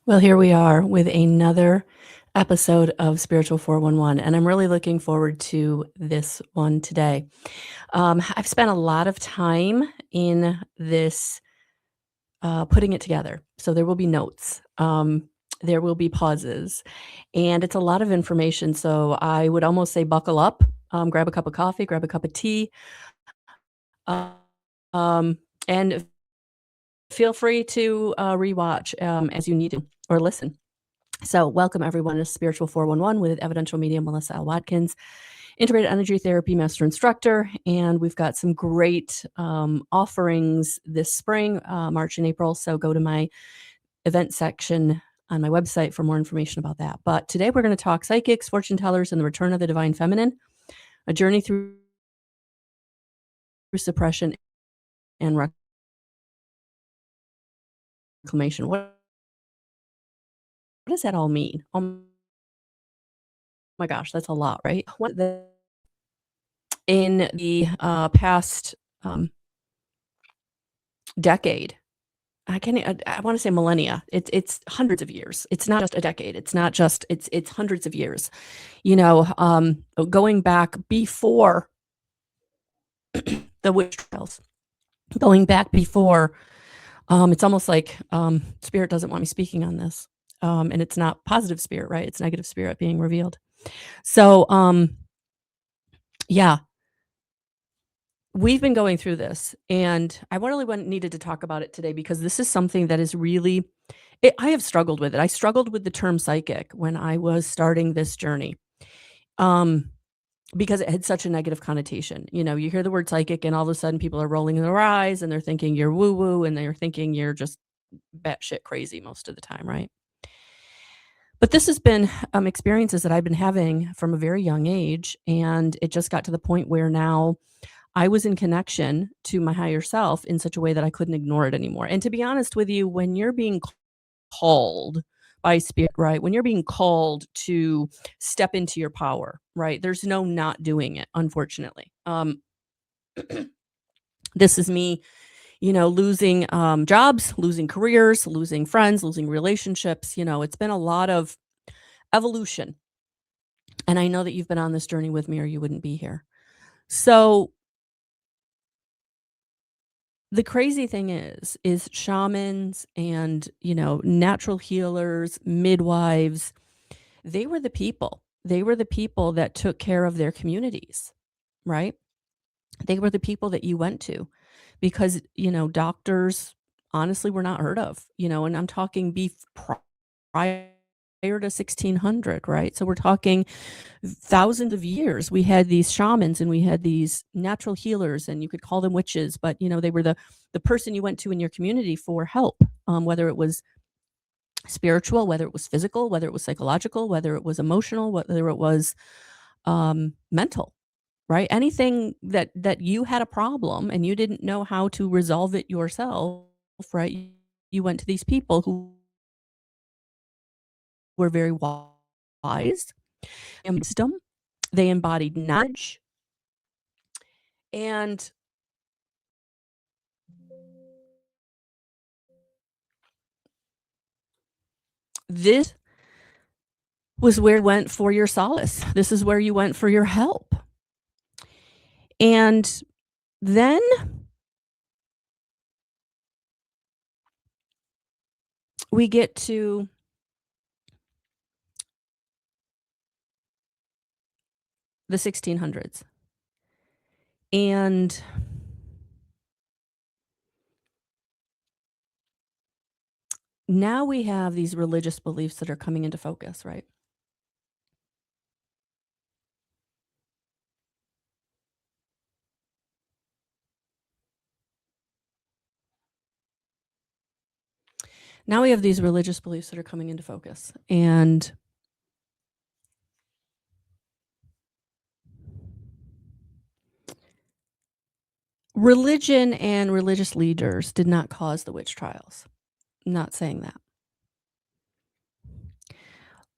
Well, here we are with another episode of Spiritual 411, and I'm really looking forward to this one today. I've spent a lot of time in this putting it together. So there will be notes, there will be pauses, and it's a lot of information. So I would almost say buckle up, grab a cup of coffee, grab a cup of tea, uh, and feel free to rewatch as you need to or listen. So, welcome everyone to Spiritual 411 with evidential medium Melissa L. Watkins, integrated energy therapy master instructor. And we've got some great offerings this spring, March and April. So, go to my event section on my website for more information about that. But today we're going to talk psychics, fortune tellers, and the return of the divine feminine, a journey through suppression and reclamation. What does that all mean? Oh my gosh, that's a lot, right? In the past decade, I want to say millennia. It's hundreds of years. It's not just a decade. It's not just it's hundreds of years. Going back before the witch trials, going back before. It's almost like spirit doesn't want me speaking on this, and it's not positive spirit, right? It's negative spirit being revealed. So, yeah, we've been going through this, and I really needed to talk about it today because this is something that is really I have struggled with it. I struggled with the term psychic when I was starting this journey, um, because it had such a negative connotation. You hear the word psychic, and all of a sudden people are rolling their eyes, and they're thinking you're woo woo, and they're thinking you're just batshit crazy most of the time, right? But this has been experiences that I've been having from a very young age, and it just got to the point where now I was in connection to my higher self in such a way that I couldn't ignore it anymore. And to be honest with you, when you're being called by spirit, right? When you're being called to step into your power, right? There's no not doing it, unfortunately. This is me, losing jobs, losing careers, losing friends, losing relationships. It's been a lot of evolution. And I know that you've been on this journey with me or you wouldn't be here. So the crazy thing is shamans and, natural healers, midwives, they were the people. They were the people that took care of their communities, right? They were the people that you went to because, doctors honestly were not heard of, and I'm talking prior to 1600, right? So we're talking thousands of years. We had these shamans and we had these natural healers, and you could call them witches, but they were the person you went to in your community for help, whether it was spiritual, whether it was physical, whether it was psychological, whether it was emotional, whether it was mental, right? Anything that you had a problem and you didn't know how to resolve it yourself, right? You went to these people who were very wise and wisdom. They embodied knowledge. And this was where you went for your solace. This is where you went for your help. And then we get to the 1600s. And now we have these religious beliefs that are coming into focus, right? Now we have these religious beliefs that are coming into focus. And religion and religious leaders did not cause the witch trials. I'm not saying that.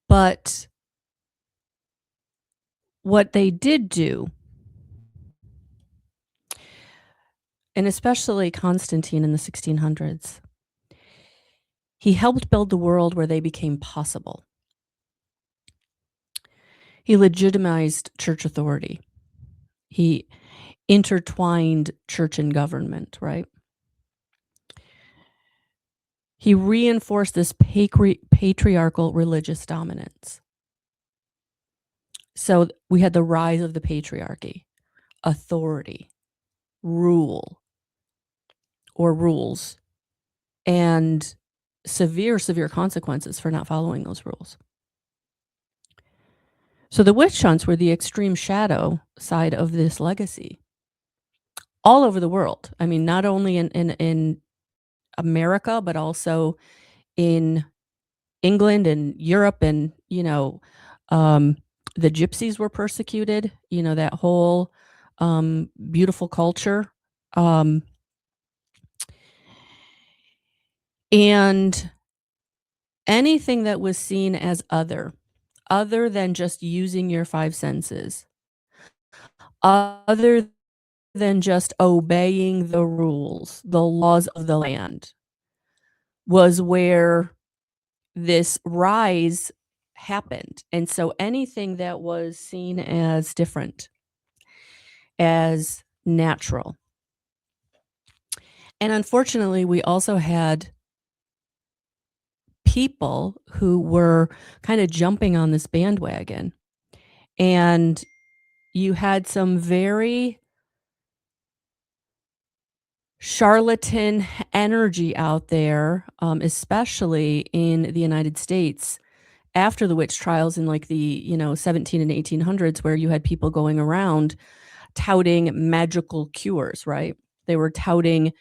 But what they did do, and especially Constantine in the 1600s, He helped build the world where they became possible. He legitimized church authority. He intertwined church and government, right? He reinforced this patriarchal religious dominance. So we had the rise of the patriarchy, authority, rule, or rules, and severe consequences for not following those rules. So the witch hunts were the extreme shadow side of this legacy all over the world. I mean, not only in America, but also in England and Europe, and, the gypsies were persecuted, that whole, beautiful culture. Um, and anything that was seen as other than just using your 5 senses, other than just obeying the rules, the laws of the land, was where this rise happened. And so anything that was seen as different, as natural. And unfortunately, we also had people who were kind of jumping on this bandwagon. And you had some very charlatan energy out there, especially in the United States after the witch trials in like the 17 and 1800s, where you had people going around touting magical cures, right? They were touting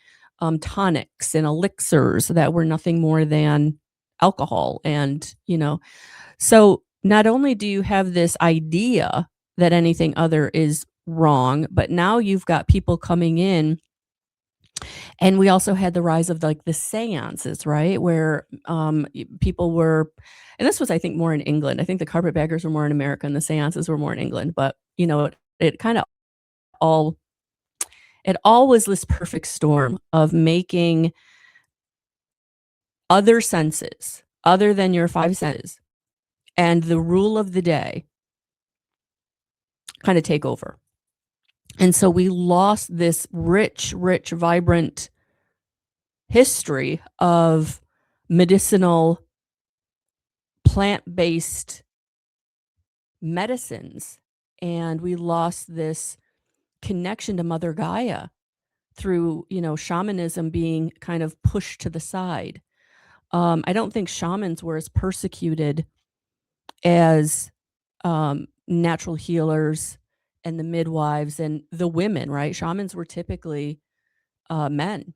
tonics and elixirs that were nothing more than alcohol. And, so not only do you have this idea that anything other is wrong, but now you've got people coming in. And we also had the rise of like the seances, right? Where people were, and this was, I think, more in England. I think the carpetbaggers were more in America and the seances were more in England. But, it kind of all it all was this perfect storm of making other senses, other than your 5 senses, and the rule of the day kind of take over. And so we lost this rich, vibrant history of medicinal, plant-based medicines, and we lost this connection to Mother Gaia through, shamanism being kind of pushed to the side. I don't think shamans were as persecuted as natural healers and the midwives and the women, right? Shamans were typically men.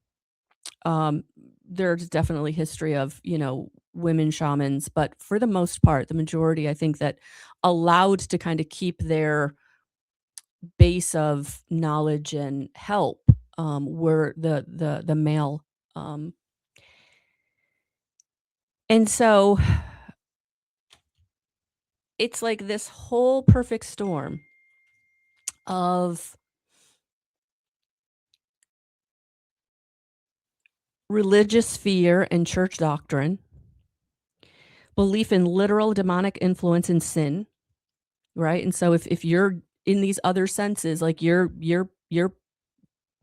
There's definitely history of, women shamans, but for the most part, the majority, I think, that allowed to kind of keep their base of knowledge and help were the male. Um, and so it's like this whole perfect storm of religious fear and church doctrine, belief in literal demonic influence and sin, right? And so if you're in these other senses, like you're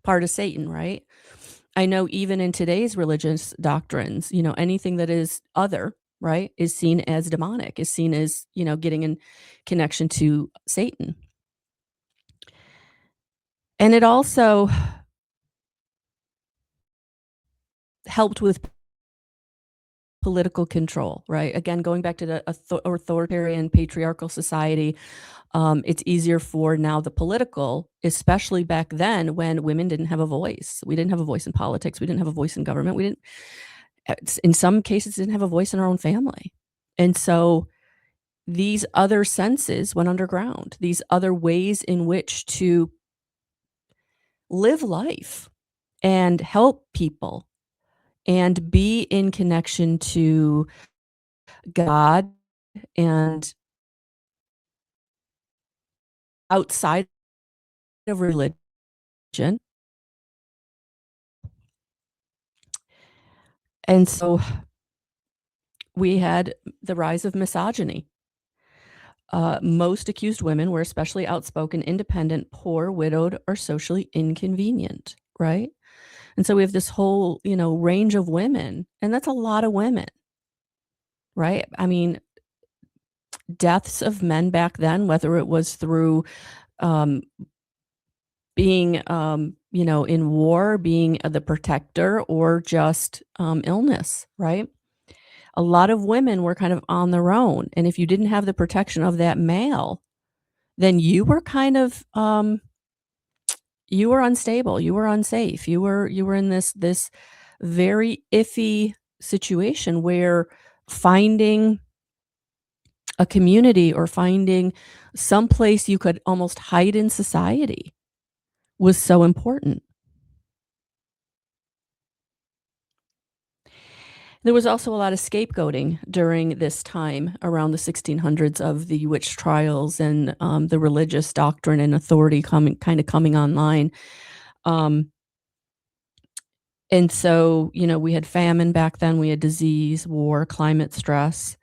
part of Satan, right? I know even in today's religious doctrines, anything that is other, right, is seen as demonic, is seen as, getting in connection to Satan. And it also helped with political control, right? Again, going back to the authoritarian patriarchal society, it's easier for now the political, especially back then when women didn't have a voice. We didn't have a voice in politics. We didn't have a voice in government. We didn't, in some cases, didn't have a voice in our own family. And so these other senses went underground, these other ways in which to live life and help people and be in connection to God and outside of religion. And so We had the rise of misogyny. Most accused women were especially outspoken, independent, poor, widowed, or socially inconvenient, right? And so we have this whole, range of women, and that's a lot of women, right? I mean, deaths of men back then, whether it was through um, being, in war, being the protector, or just illness, right? A lot of women were kind of on their own. And if you didn't have the protection of that male, then you were kind of you were unstable, you were unsafe, you were in this very iffy situation where finding a community or finding some place you could almost hide in society was so important. There was also a lot of scapegoating during this time around the 1600s of the witch trials and the religious doctrine and authority coming online. Um, and so, we had famine back then, we had disease, war, climate stress,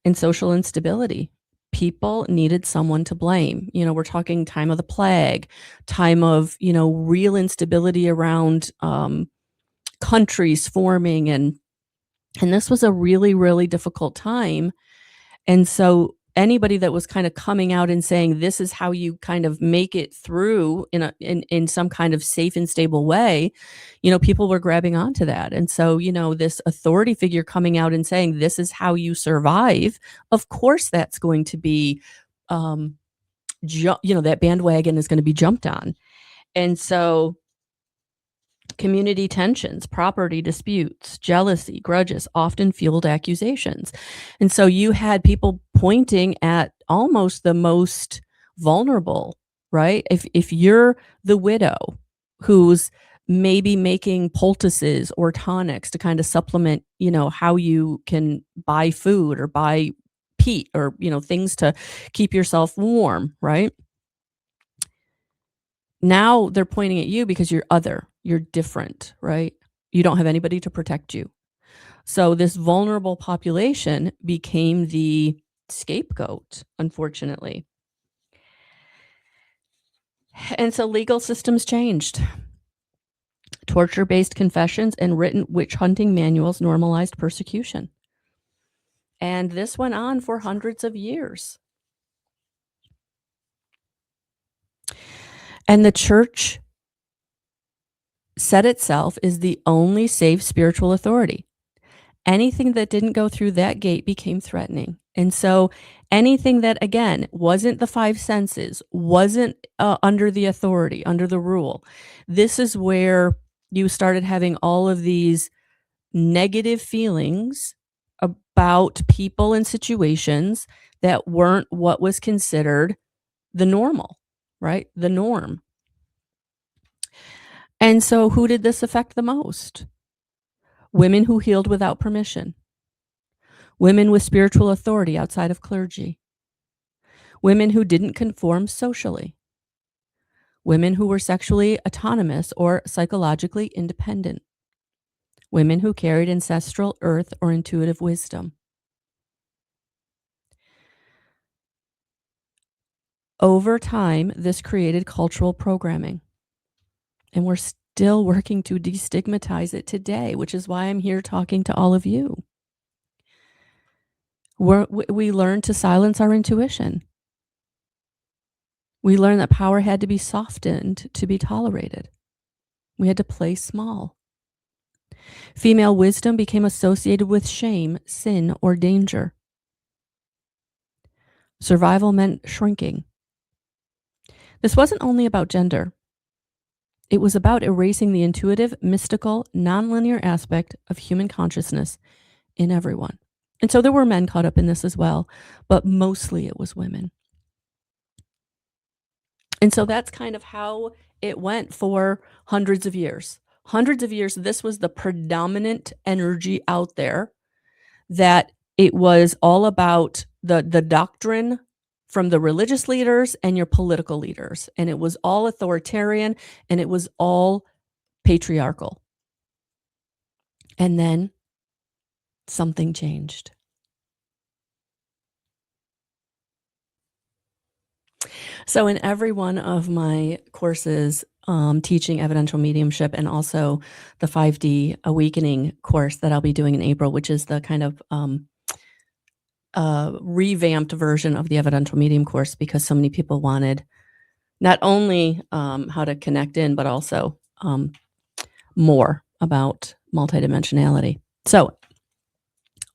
and social instability. People needed someone to blame. We're talking time of the plague, time of, real instability around countries forming, and this was a really, really difficult time. And so anybody that was kind of coming out and saying this is how you kind of make it through in some kind of safe and stable way, people were grabbing onto that. And so, this authority figure coming out and saying this is how you survive, of course that's going to be that bandwagon is going to be jumped on. And so community tensions, property disputes, jealousy, grudges often fueled accusations. And so you had people pointing at almost the most vulnerable, right? If you're the widow who's maybe making poultices or tonics to kind of supplement, how you can buy food or buy peat or, things to keep yourself warm, right? Now they're pointing at you because you're other, you're different, right? You don't have anybody to protect you. So this vulnerable population became the scapegoat, unfortunately. And so legal systems changed. Torture-based confessions and written witch hunting manuals normalized persecution. And this went on for hundreds of years. And the church set itself as the only safe spiritual authority. Anything that didn't go through that gate became threatening. And so anything that, again, wasn't the five senses, wasn't under the authority, under the rule, this is where you started having all of these negative feelings about people and situations that weren't what was considered the normal, right? The norm. And so who did this affect the most? Women who healed without permission. Women with spiritual authority outside of clergy. Women who didn't conform socially. Women who were sexually autonomous or psychologically independent. Women who carried ancestral earth or intuitive wisdom. Over time, this created cultural programming. And we're still working to destigmatize it today, which is why I'm here talking to all of you. We learned to silence our intuition. We learned that power had to be softened to be tolerated. We had to play small. Female wisdom became associated with shame, sin, or danger. Survival meant shrinking. This wasn't only about gender. It was about erasing the intuitive, mystical, nonlinear aspect of human consciousness in everyone. And so there were men caught up in this as well, but mostly it was women. And so that's kind of how it went for hundreds of years. Hundreds of years, this was the predominant energy out there, that it was all about the doctrine from the religious leaders and your political leaders. And it was all authoritarian and it was all patriarchal. And then something changed. So in every one of my courses, teaching evidential mediumship and also the 5D awakening course that I'll be doing in April, which is the kind of revamped version of the evidential medium course because so many people wanted not only how to connect in, but also more about multidimensionality. So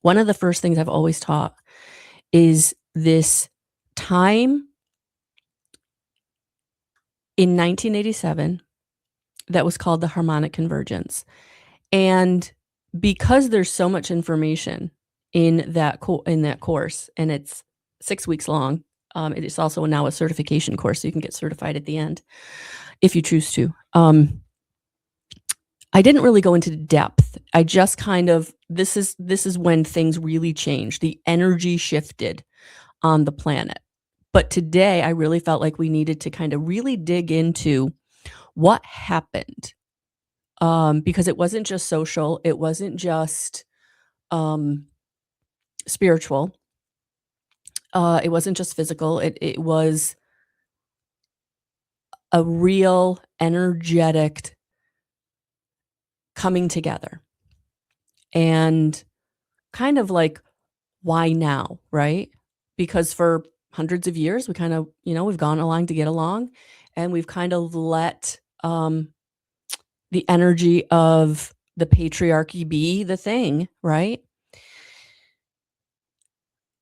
one of the first things I've always taught is this time in 1987 that was called the harmonic convergence. And because there's so much information in that course, and it's 6 weeks long, it is also now a certification course, so you can get certified at the end if you choose to. I didn't really go into depth. I just kind of this is when things really changed. The energy shifted on the planet. But today, I really felt like we needed to kind of really dig into what happened, because it wasn't just social, it wasn't just spiritual, it wasn't just physical. It was a real energetic coming together, and kind of like, why now, right? Because for hundreds of years, we kind of, we've gone along to get along, and we've kind of let the energy of the patriarchy be the thing, right?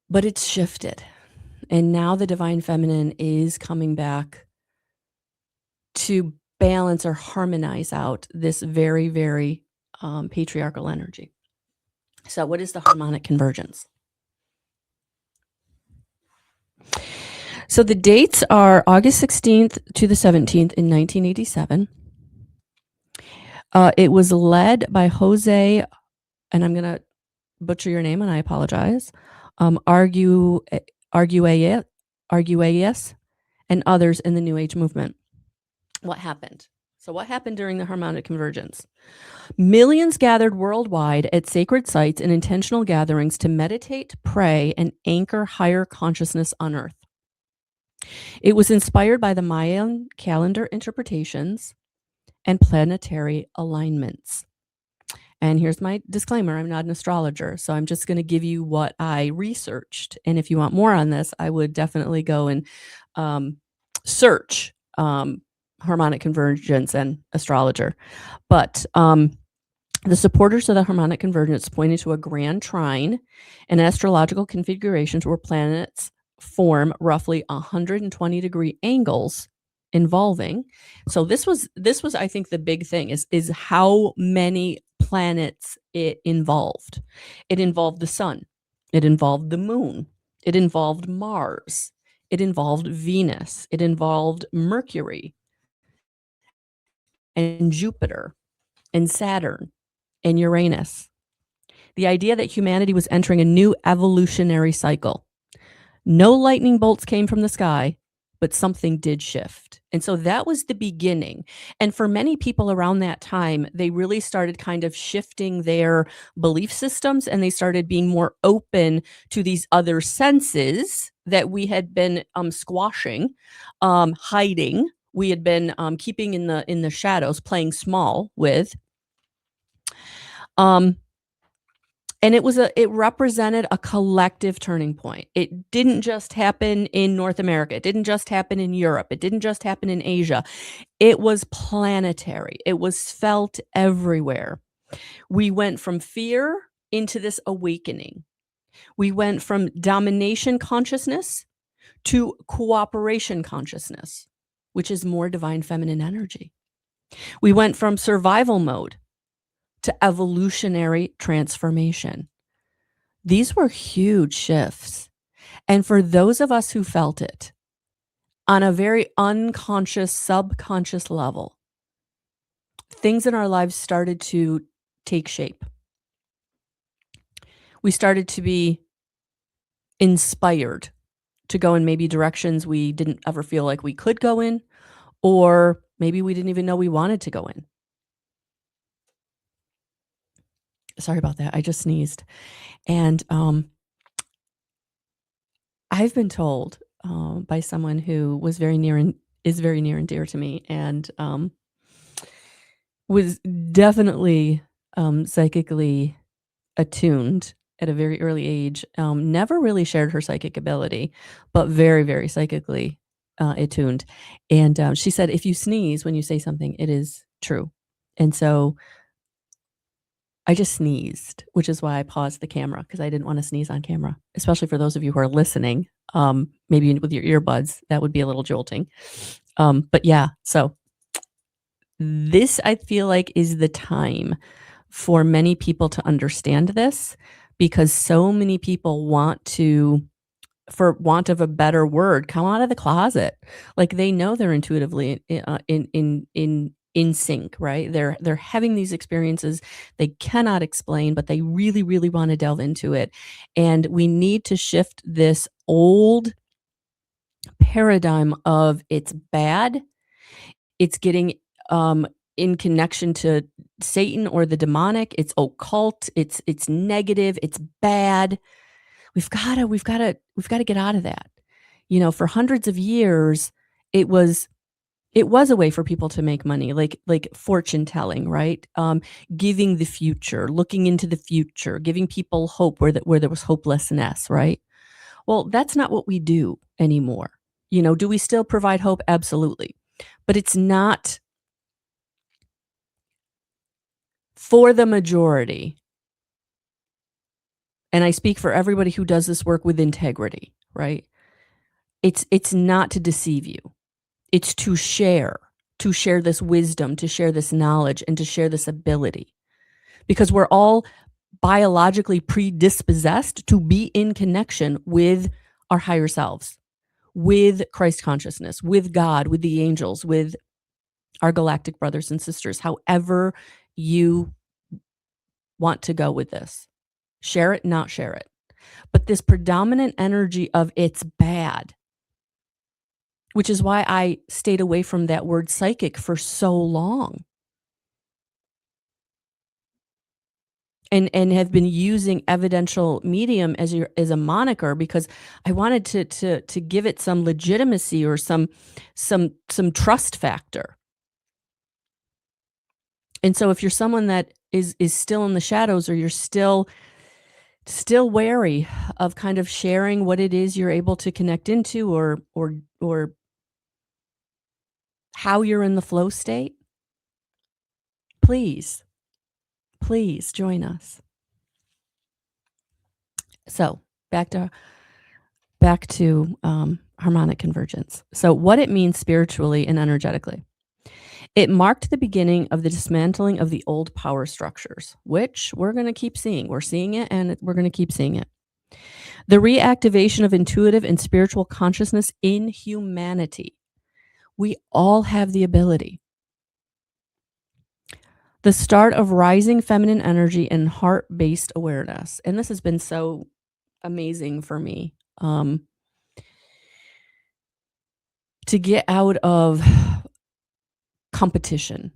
But it's shifted. And now the divine feminine is coming back to balance or harmonize out this very, very patriarchal energy. So, what is the harmonic convergence? So, the dates are August 16th to the 17th in 1987. It was led by Jose, and I'm going to butcher your name, and I apologize, Arguelles, and others in the New Age movement. What happened? So what happened during the harmonic convergence? Millions gathered worldwide at sacred sites and intentional gatherings to meditate, pray, and anchor higher consciousness on Earth. It was inspired by the Mayan calendar interpretations and planetary alignments. And here's my disclaimer, I'm not an astrologer, so I'm just going to give you what I researched. And if you want more on this, I would definitely go and search harmonic convergence and astrologer. But the supporters of the harmonic convergence pointed to a grand trine and astrological configurations where planets form roughly 120-degree angles involving. So this was I think the big thing is how many planets it involved. It involved the sun, it involved the moon, it involved Mars, it involved Venus, it involved Mercury and Jupiter and Saturn and Uranus. The idea that humanity was entering a new evolutionary cycle. No lightning bolts came from the sky, but something did shift. And so that was the beginning. And for many people around that time, they really started kind of shifting their belief systems, and they started being more open to these other senses that we had been squashing, hiding. We had been keeping in the shadows, playing small with. And it represented a collective turning point. It didn't just happen in North America. It didn't just happen in Europe. It didn't just happen in Asia. It was planetary. It was felt everywhere. We went from fear into this awakening. We went from domination consciousness to cooperation consciousness, which is more divine feminine energy. We went from survival mode to evolutionary transformation. These were huge shifts. And for those of us who felt it on a very unconscious, subconscious level, things in our lives started to take shape. We started to be inspired to go in maybe directions we didn't ever feel like we could go in, or maybe we didn't even know we wanted to go in. Sorry about that. I just sneezed. And I've been told by someone who was very near and is very near and dear to me, and was definitely psychically attuned at a very early age. Never really shared her psychic ability, but very, very psychically attuned. And she said, if you sneeze when you say something, it is true. And so I just sneezed, which is why I paused the camera because I didn't want to sneeze on camera, especially for those of you who are listening. Maybe with your earbuds, that would be a little jolting. But yeah, so this I feel like is the time for many people to understand this because so many people want to, for want of a better word, come out of the closet. Like they know they're intuitively in sync, right? They're having these experiences they cannot explain, but they really, really want to delve into it. And we need to shift this old paradigm of it's bad, it's getting in connection to Satan or the demonic, it's occult, it's negative, it's bad. We've gotta get out of that. You know, for hundreds of years, it was it was a way for people to make money, like fortune telling, right? Giving the future, looking into the future, giving people hope where there was hopelessness, right? Well, that's not what we do anymore. You know, do we still provide hope? Absolutely. But it's not for the majority, and I speak for everybody who does this work with integrity, right? It's not to deceive you. It's to share this wisdom, to share this knowledge, and to share this ability. Because we're all biologically predispossessed to be in connection with our higher selves, with Christ consciousness, with God, with the angels, with our galactic brothers and sisters, however you want to go with this. Share it, not share it. But this predominant energy of it's bad, which is why I stayed away from that word psychic for so long and have been using evidential medium as a moniker because I wanted to give it some legitimacy or some trust factor. And so if you're someone that is still in the shadows or you're still wary of kind of sharing what it is you're able to connect into or how you're in the flow state, please, please join us. So back to harmonic convergence. So what it means spiritually and energetically. It marked the beginning of the dismantling of the old power structures, which we're going to keep seeing. We're seeing it and we're going to keep seeing it. The reactivation of intuitive and spiritual consciousness in humanity. We all have the ability. The start of rising feminine energy and heart-based awareness. And this has been so amazing for me. To get out of competition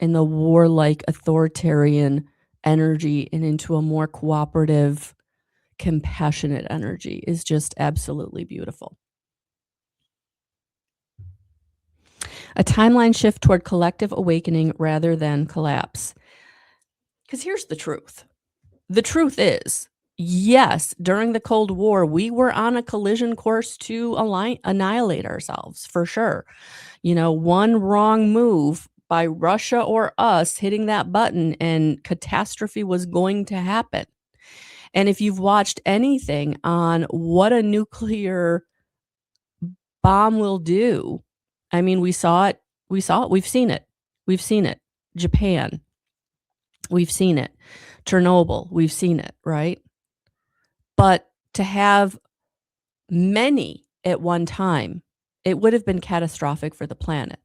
and the warlike authoritarian energy and into a more cooperative, compassionate energy is just absolutely beautiful. A timeline shift toward collective awakening rather than collapse. Because here's the truth. The truth is, yes, during the Cold War, we were on a collision course to annihilate ourselves, for sure. You know, one wrong move by Russia or us hitting that button and catastrophe was going to happen. And if you've watched anything on what a nuclear bomb will do, I mean, we've seen it. Japan, we've seen it. Chernobyl, we've seen it, right? But to have many at one time, it would have been catastrophic for the planet.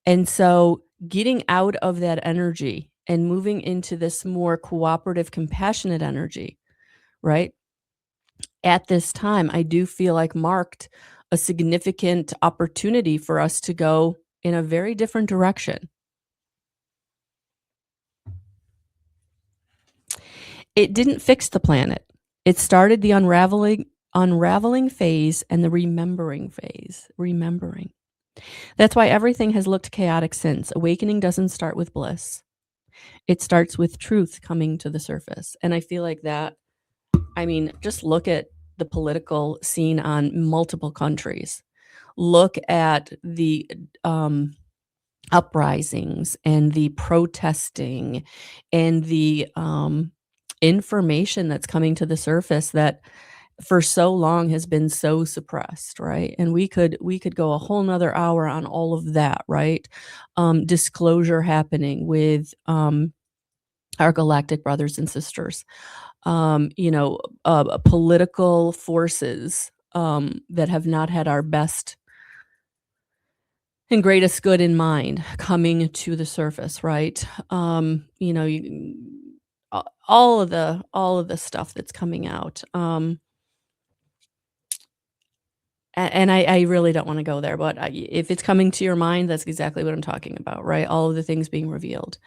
And so getting out of that energy and moving into this more cooperative, compassionate energy, right? At this time, I do feel like marked a significant opportunity for us to go in a very different direction. It didn't fix the planet. It started the unraveling unraveling phase and the remembering phase. Remembering. That's why everything has looked chaotic since. Awakening doesn't start with bliss. It starts with truth coming to the surface. And I feel like that, I mean, just look at the political scene on multiple countries. Look at the uprisings and the protesting and the information that's coming to the surface that for so long has been so suppressed, right? And we could go a whole nother hour on all of that, right? Disclosure happening with our galactic brothers and sisters, political forces that have not had our best and greatest good in mind coming to the surface, right? All of the stuff that's coming out. And I really don't want to go there, but if it's coming to your mind, that's exactly what I'm talking about, right? All of the things being revealed.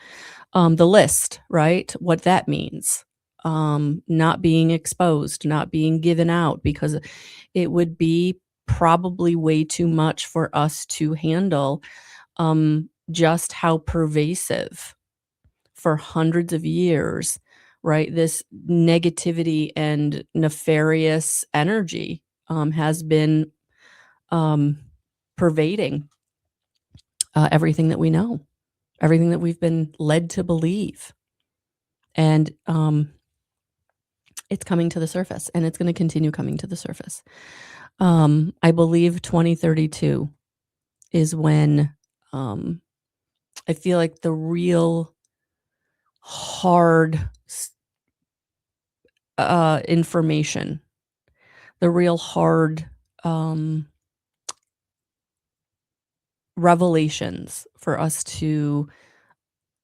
The list, right? What that means. Not being exposed, not being given out, because it would be probably way too much for us to handle, just how pervasive for hundreds of years, right? This negativity and nefarious energy has been pervading everything that we know, everything that we've been led to believe. And it's coming to the surface, and it's going to continue coming to the surface. I believe 2032 is when I feel like the real hard information, the real hard revelations for us to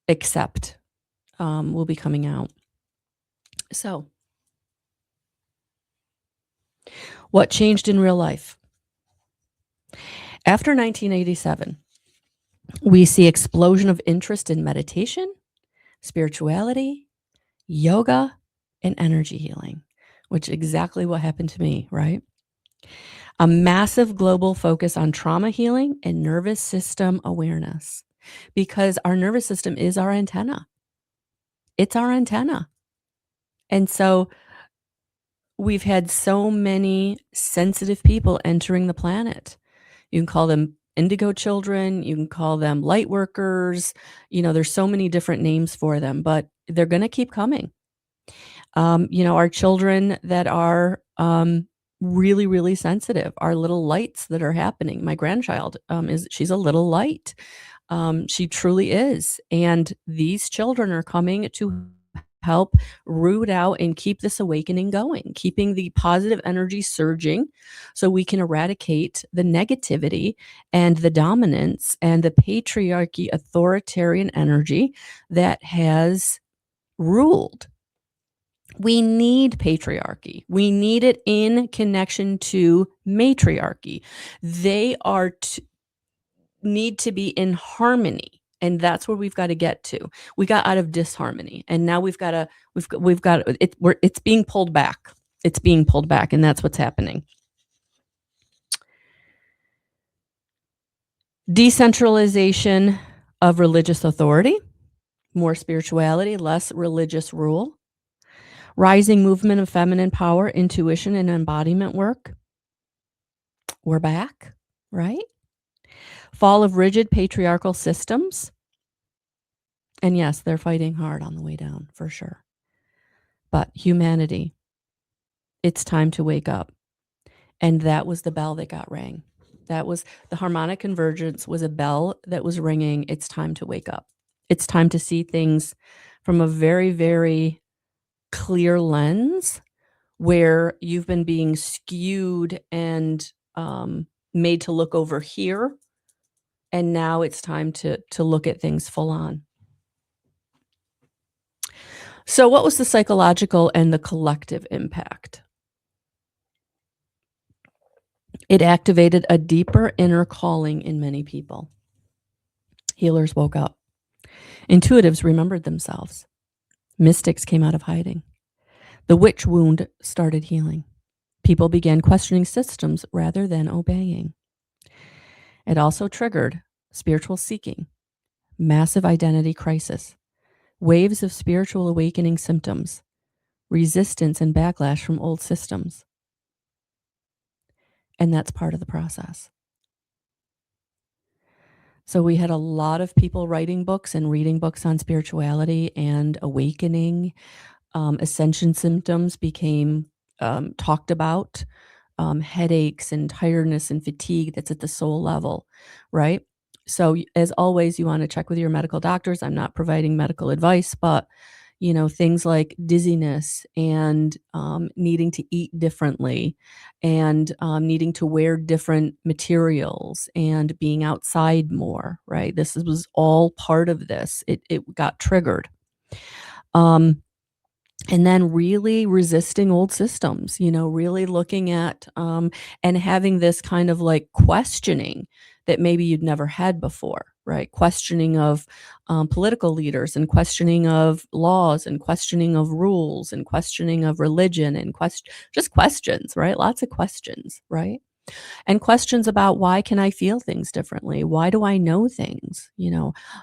accept will be coming out. So, what changed in real life? After 1987, we see explosion of interest in meditation, spirituality, yoga, and energy healing, which is exactly what happened to me, right? A massive global focus on trauma healing and nervous system awareness, because our nervous system is our antenna. It's our antenna. And so we've had so many sensitive people entering the planet. You can call them indigo children, you can call them light workers, there's so many different names for them, but they're going to keep coming. Our children that are really, really sensitive, our little lights that are happening. My grandchild she's a little light. She truly is. And these children are coming to help root out and keep this awakening going, keeping the positive energy surging so we can eradicate the negativity and the dominance and the patriarchy, authoritarian energy that has ruled. We need patriarchy. We need it in connection to matriarchy. They are need to be in harmony. And that's where we've got to get to. We got out of disharmony, and now we've got it's being pulled back. It's being pulled back, and that's what's happening. Decentralization of religious authority, more spirituality, less religious rule. Rising movement of feminine power, intuition, and embodiment work. We're back, right? Fall of rigid patriarchal systems. And yes, they're fighting hard on the way down, for sure. But humanity, it's time to wake up. And that was the bell that got rang. That was the harmonic convergence, was a bell that was ringing. It's time to wake up. It's time to see things from a very, very clear lens, where you've been being skewed and made to look over here. And now it's time to look at things full on. So what was the psychological and the collective impact? It activated a deeper inner calling in many people. Healers woke up. Intuitives remembered themselves. Mystics came out of hiding. The witch wound started healing. People began questioning systems rather than obeying. It also triggered spiritual seeking, massive identity crisis, waves of spiritual awakening symptoms, resistance and backlash from old systems. And that's part of the process. So we had a lot of people writing books and reading books on spirituality and awakening. Ascension symptoms became talked about. Headaches and tiredness and fatigue that's at the soul level, right? So, as always, you want to check with your medical doctors. I'm not providing medical advice, but things like dizziness and needing to eat differently and needing to wear different materials and being outside more, right? This was all part of this. It got triggered. Um, and then really resisting old systems, really looking at, and having this kind of like questioning that maybe you'd never had before, right? Questioning of political leaders and questioning of laws and questioning of rules and questioning of religion and just questions, right? Lots of questions, right? And questions about why can I feel things differently? Why do I know things?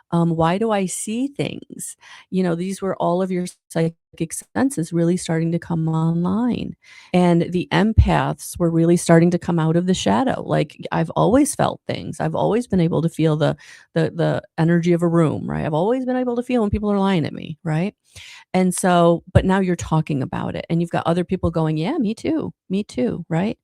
Why do I see things? These were all of your psychic senses really starting to come online. And the empaths were really starting to come out of the shadow. Like I've always felt things. I've always been able to feel the energy of a room, right? I've always been able to feel when people are lying at me, right? And so, but now you're talking about it and you've got other people going, yeah, me too, right?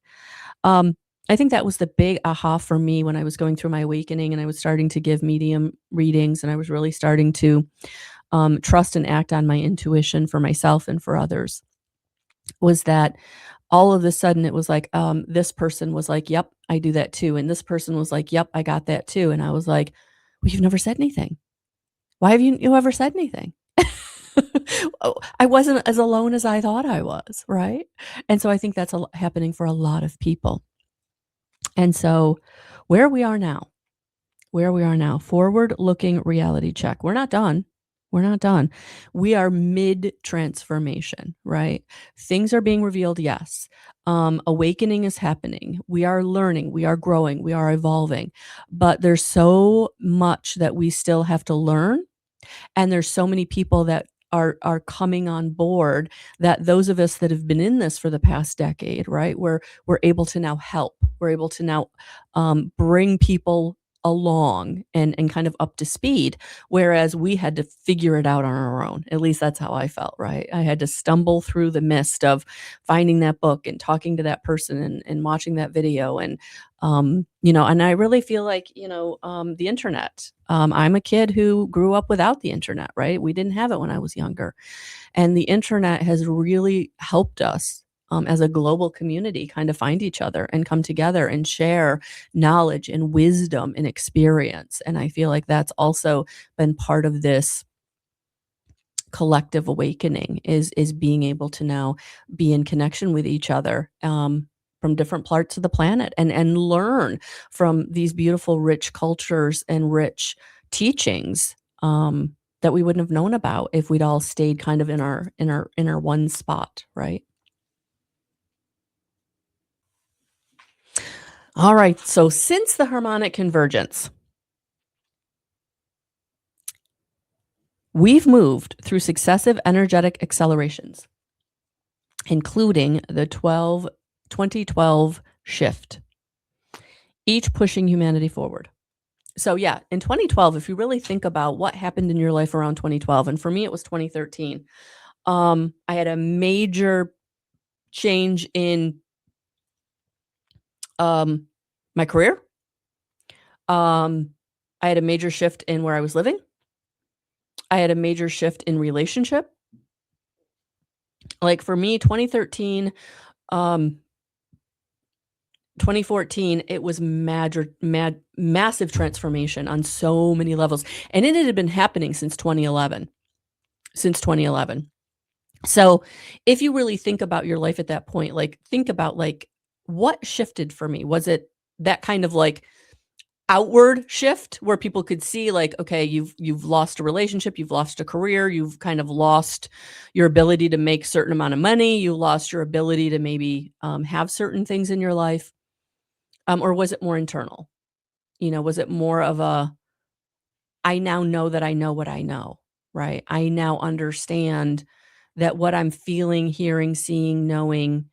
Um, I think that was the big aha for me when I was going through my awakening and I was starting to give medium readings and I was really starting to trust and act on my intuition for myself and for others. Was that all of a sudden it was like, this person was like, yep, I do that too. And this person was like, yep, I got that too. And I was like, well, you've never said anything. Why have you ever said anything? Oh, I wasn't as alone as I thought I was, right? And so I think that's happening for a lot of people. And so where we are now, forward-looking reality check. We're not done. We're not done. We are mid-transformation, right? Things are being revealed, yes. Awakening is happening. We are learning, we are growing, we are evolving. But there's so much that we still have to learn, and there's so many people that are coming on board that those of us that have been in this for the past decade, right? We're able to now help. We're able to now bring people along and kind of up to speed, whereas we had to figure it out on our own. At least that's how I felt, right? I had to stumble through the mist of finding that book and talking to that person and watching that video and and I really feel like, the internet. I'm a kid who grew up without the internet, right? We didn't have it when I was younger. And the internet has really helped us as a global community kind of find each other and come together and share knowledge and wisdom and experience. And I feel like that's also been part of this collective awakening is being able to now be in connection with each other from different parts of the planet and learn from these beautiful rich cultures and rich teachings that we wouldn't have known about if we'd all stayed kind of in our one spot, right? All right, so since the harmonic convergence, we've moved through successive energetic accelerations, including the 2012 shift, each pushing humanity forward. So yeah, in 2012, if you really think about what happened in your life around 2012, and for me it was 2013, I had a major change in my career. I had a major shift in where I was living. I had a major shift in relationship. Like for me, 2013, 2014, it was massive transformation on so many levels. And it had been happening since 2011. So if you really think about your life at that point, like think about like what shifted for me? Was it that kind of like outward shift where people could see like, okay, you've lost a relationship, you've lost a career, you've kind of lost your ability to make certain amount of money, you lost your ability to maybe have certain things in your life, or was it more internal? Was it more of a, I now know that I know what I know, right? I now understand that what I'm feeling, hearing, seeing, knowing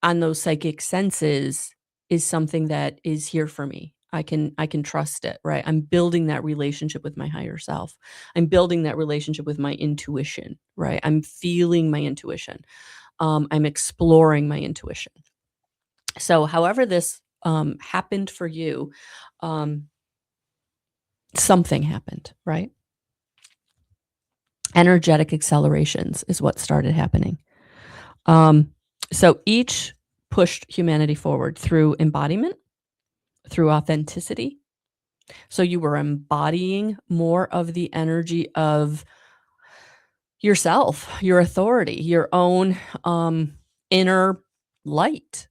on those psychic senses is something that is here for me. I can trust it, right? I'm building that relationship with my higher self. I'm building that relationship with my intuition, right? I'm feeling my intuition. I'm exploring my intuition. So, however this happened for you, um, something happened, right? Energetic accelerations is what started happening. Um, so each pushed humanity forward through embodiment, through authenticity. So you were embodying more of the energy of yourself, your authority, your own inner light,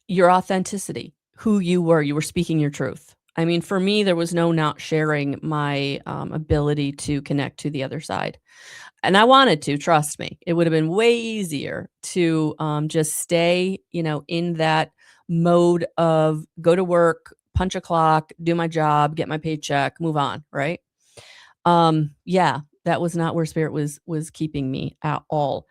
your authenticity, who you were. You were speaking your truth. I mean, for me, there was no not sharing my ability to connect to the other side. And I wanted to, trust me. It would have been way easier to, just stay, in that mode of go to work, punch a clock, do my job, get my paycheck, move on, right? Yeah, that was not where spirit was keeping me at all.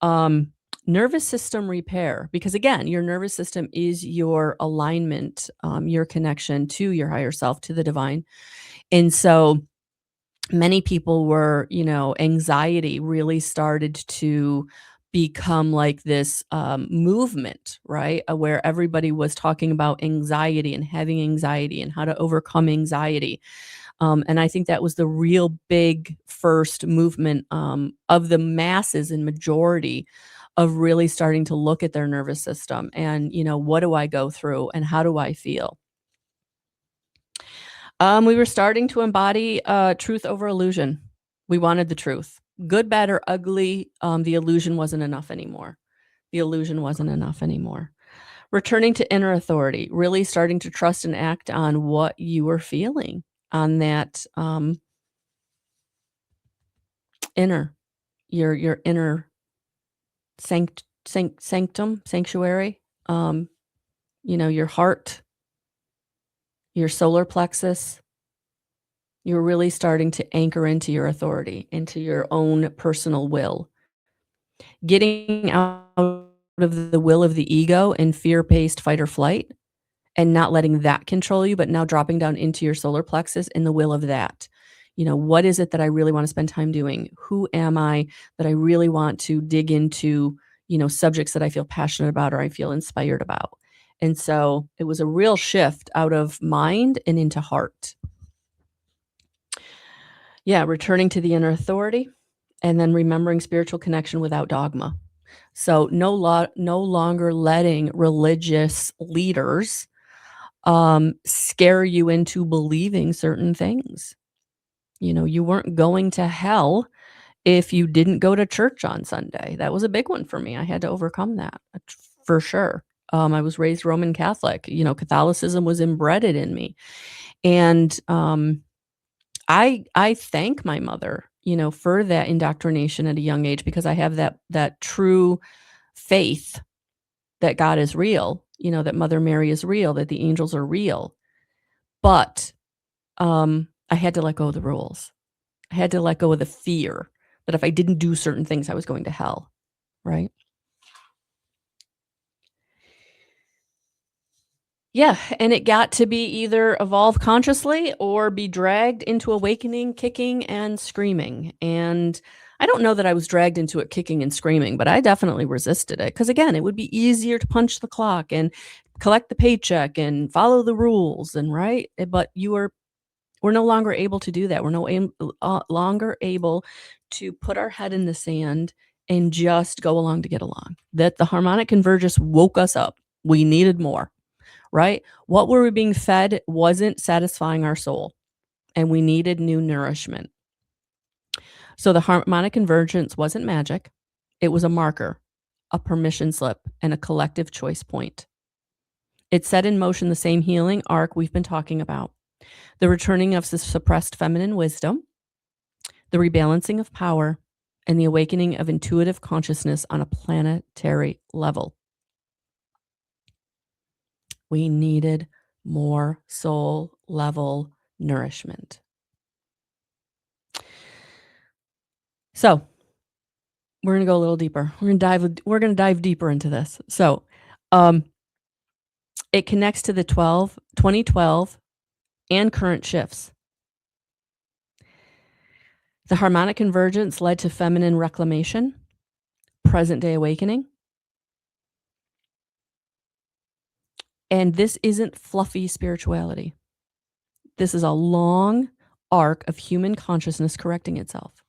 Um, Nervous system repair, because again, your nervous system is your alignment, your connection to your higher self, to the divine. And so many people were, anxiety really started to become like this movement, right? Where everybody was talking about anxiety and having anxiety and how to overcome anxiety. And I think that was the real big first movement of the masses and majority of really starting to look at their nervous system and, what do I go through and how do I feel? We were starting to embody truth over illusion. We wanted the truth. Good, bad, or ugly, the illusion wasn't enough anymore. The illusion wasn't enough anymore. Returning to inner authority, really starting to trust and act on what you were feeling on that inner, your inner sanctum, sanctuary, your heart, your solar plexus. You're really starting to anchor into your authority, into your own personal will, getting out of the will of the ego and fear-based fight or flight, and not letting that control you, but now dropping down into your solar plexus and the will of that. What is it that I really want to spend time doing? Who am I that I really want to dig into, subjects that I feel passionate about or I feel inspired about? And so it was a real shift out of mind and into heart. Yeah, returning to the inner authority and then remembering spiritual connection without dogma. So no longer letting religious leaders scare you into believing certain things. You weren't going to hell if you didn't go to church on Sunday. That was a big one for me. I had to overcome that for sure. I was raised Roman Catholic. Catholicism was embedded in me, and I thank my mother, for that indoctrination at a young age because I have that true faith that God is real, that Mother Mary is real, that the angels are real. But I had to let go of the rules. I had to let go of the fear that if I didn't do certain things, I was going to hell, right? Yeah, and it got to be either evolve consciously or be dragged into awakening, kicking and screaming. And I don't know that I was dragged into it kicking and screaming, but I definitely resisted it because again, it would be easier to punch the clock and collect the paycheck and follow the rules and right, but we're no longer able to do that. We're longer able to put our head in the sand and just go along to get along. That the harmonic convergence woke us up. We needed more, right? What were we being fed wasn't satisfying our soul, and we needed new nourishment. So the harmonic convergence wasn't magic. It was a marker, a permission slip, and a collective choice point. It set in motion the same healing arc we've been talking about: the returning of suppressed feminine wisdom, the rebalancing of power, and the awakening of intuitive consciousness on a planetary level. We needed more soul level nourishment. So, we're going to go a little deeper. We're going to dive deeper into this. So, it connects to the 2012 and current shifts. The harmonic convergence led to feminine reclamation, present day awakening. And this isn't fluffy spirituality. This is a long arc of human consciousness correcting itself.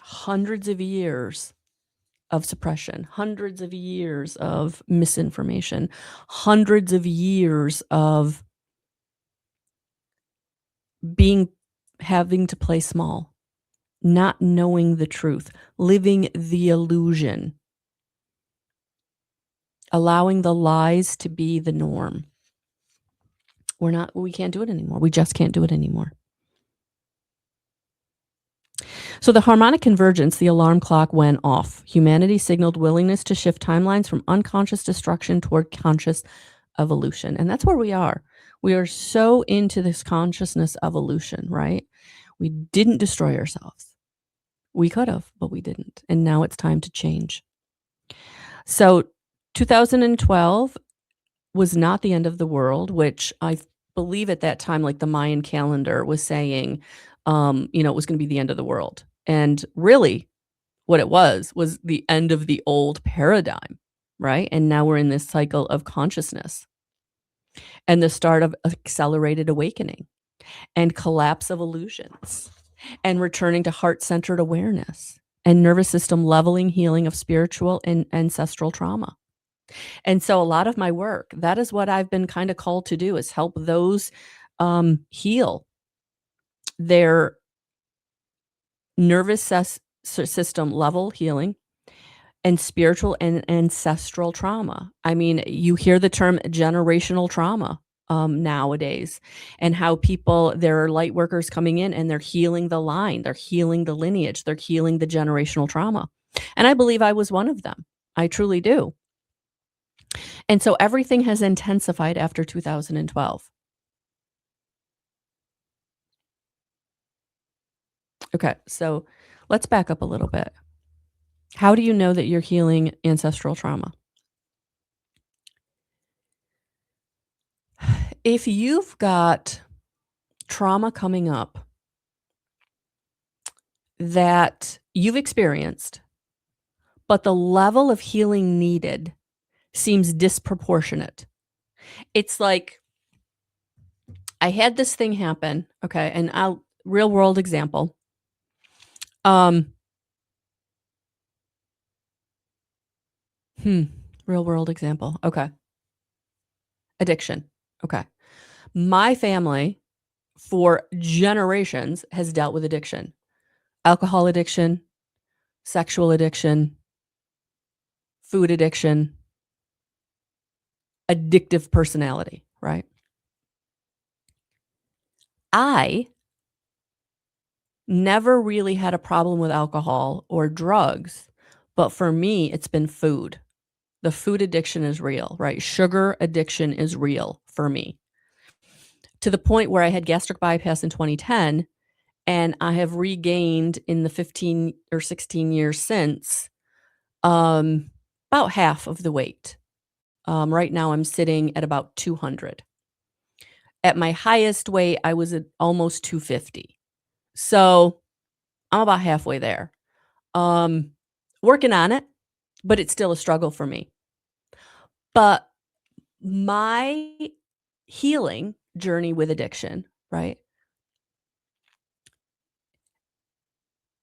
Hundreds of years of suppression, hundreds of years of misinformation, hundreds of years of having to play small, not knowing the truth, living the illusion, allowing the lies to be the norm. We can't do it anymore. We just can't do it anymore. So the harmonic convergence, the alarm clock went off. Humanity signaled willingness to shift timelines from unconscious destruction toward conscious evolution. And that's where we are. We are so into this consciousness evolution, right? We didn't destroy ourselves. We could have, but we didn't. And now it's time to change. So 2012 was not the end of the world, which I believe at that time, like the Mayan calendar was saying, it was going to be the end of the world. And really what it was the end of the old paradigm, right? And now we're in this cycle of consciousness and the start of accelerated awakening and collapse of illusions and returning to heart-centered awareness and nervous system leveling, healing of spiritual and ancestral trauma. And so a lot of my work, that is what I've been kind of called to do, is help those heal their nervous system level healing and spiritual and ancestral trauma. I mean, you hear the term generational trauma nowadays, and how there are light workers coming in and they're healing the line, they're healing the lineage, they're healing the generational trauma. And I believe I was one of them. I truly do. And so everything has intensified after 2012. Okay, so let's back up a little bit. How do you know that you're healing ancestral trauma? If you've got trauma coming up that you've experienced, but the level of healing needed seems disproportionate. It's like, I had this thing happen, okay, and real world example. Real world example. Okay. Addiction. Okay. My family for generations has dealt with addiction. Alcohol addiction, sexual addiction, food addiction, addictive personality, right? I never really had a problem with alcohol or drugs, but for me, it's been food. The food addiction is real, right? Sugar addiction is real for me. To the point where I had gastric bypass in 2010, and I have regained in the 15 or 16 years since about half of the weight. Right now I'm sitting at about 200. At my highest weight, I was at almost 250. So I'm about halfway there. Working on it, but it's still a struggle for me. But my healing journey with addiction, right?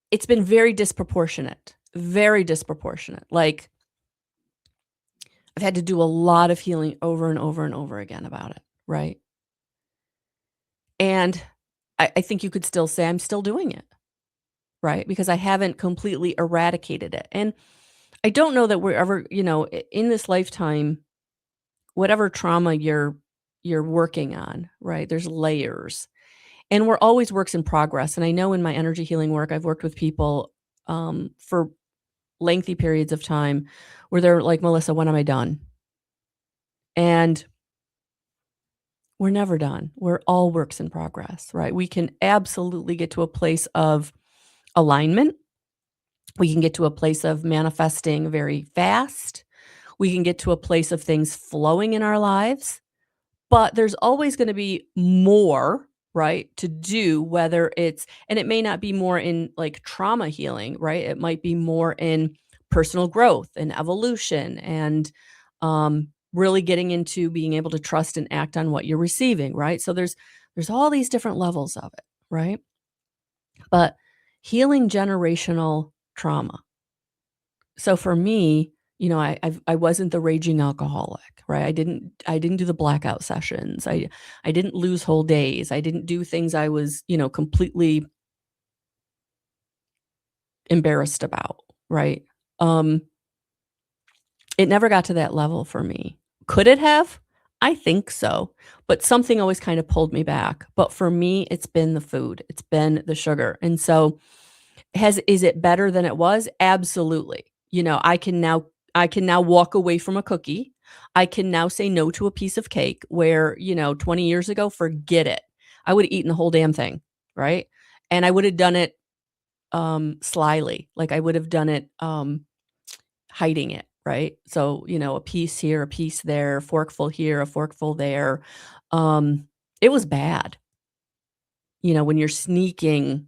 It's been very disproportionate. Like, I've had to do a lot of healing over and over and over again about it, right? And I think you could still say I'm still doing it. right? Because I haven't completely eradicated it. And I don't know that we're ever, in this lifetime, whatever trauma you're working on, right? There's layers. And we're always works in progress. And I know in my energy healing work, I've worked with people for lengthy periods of time where they're like, Melissa, when am I done? And we're never done. We're all works in progress, right? We can absolutely get to a place of alignment. We can get to a place of manifesting very fast. We can get to a place of things flowing in our lives. But there's always gonna be more, right, to do, whether it's and it may not be more in, like, trauma healing, right? It might be more in personal growth and evolution and, really getting into being able to trust and act on what you're receiving, right? So there's all these different levels of it, right? But healing generational trauma. So for me, I wasn't the raging alcoholic, right? I didn't do the blackout sessions. I didn't lose whole days. I didn't do things I was, completely embarrassed about, right? Um, it never got to that level for me. Could it have? I think so, but something always kind of pulled me back. But for me, it's been the food. It's been the sugar. And so is it better than it was? Absolutely. I can now walk away from a cookie. I can now say no to a piece of cake where, 20 years ago, forget it. I would have eaten the whole damn thing, right? And I would have done it slyly. Like I would have done it hiding it, right? So, a piece here, a piece there, a forkful here, a forkful there. Um it was bad. When you're sneaking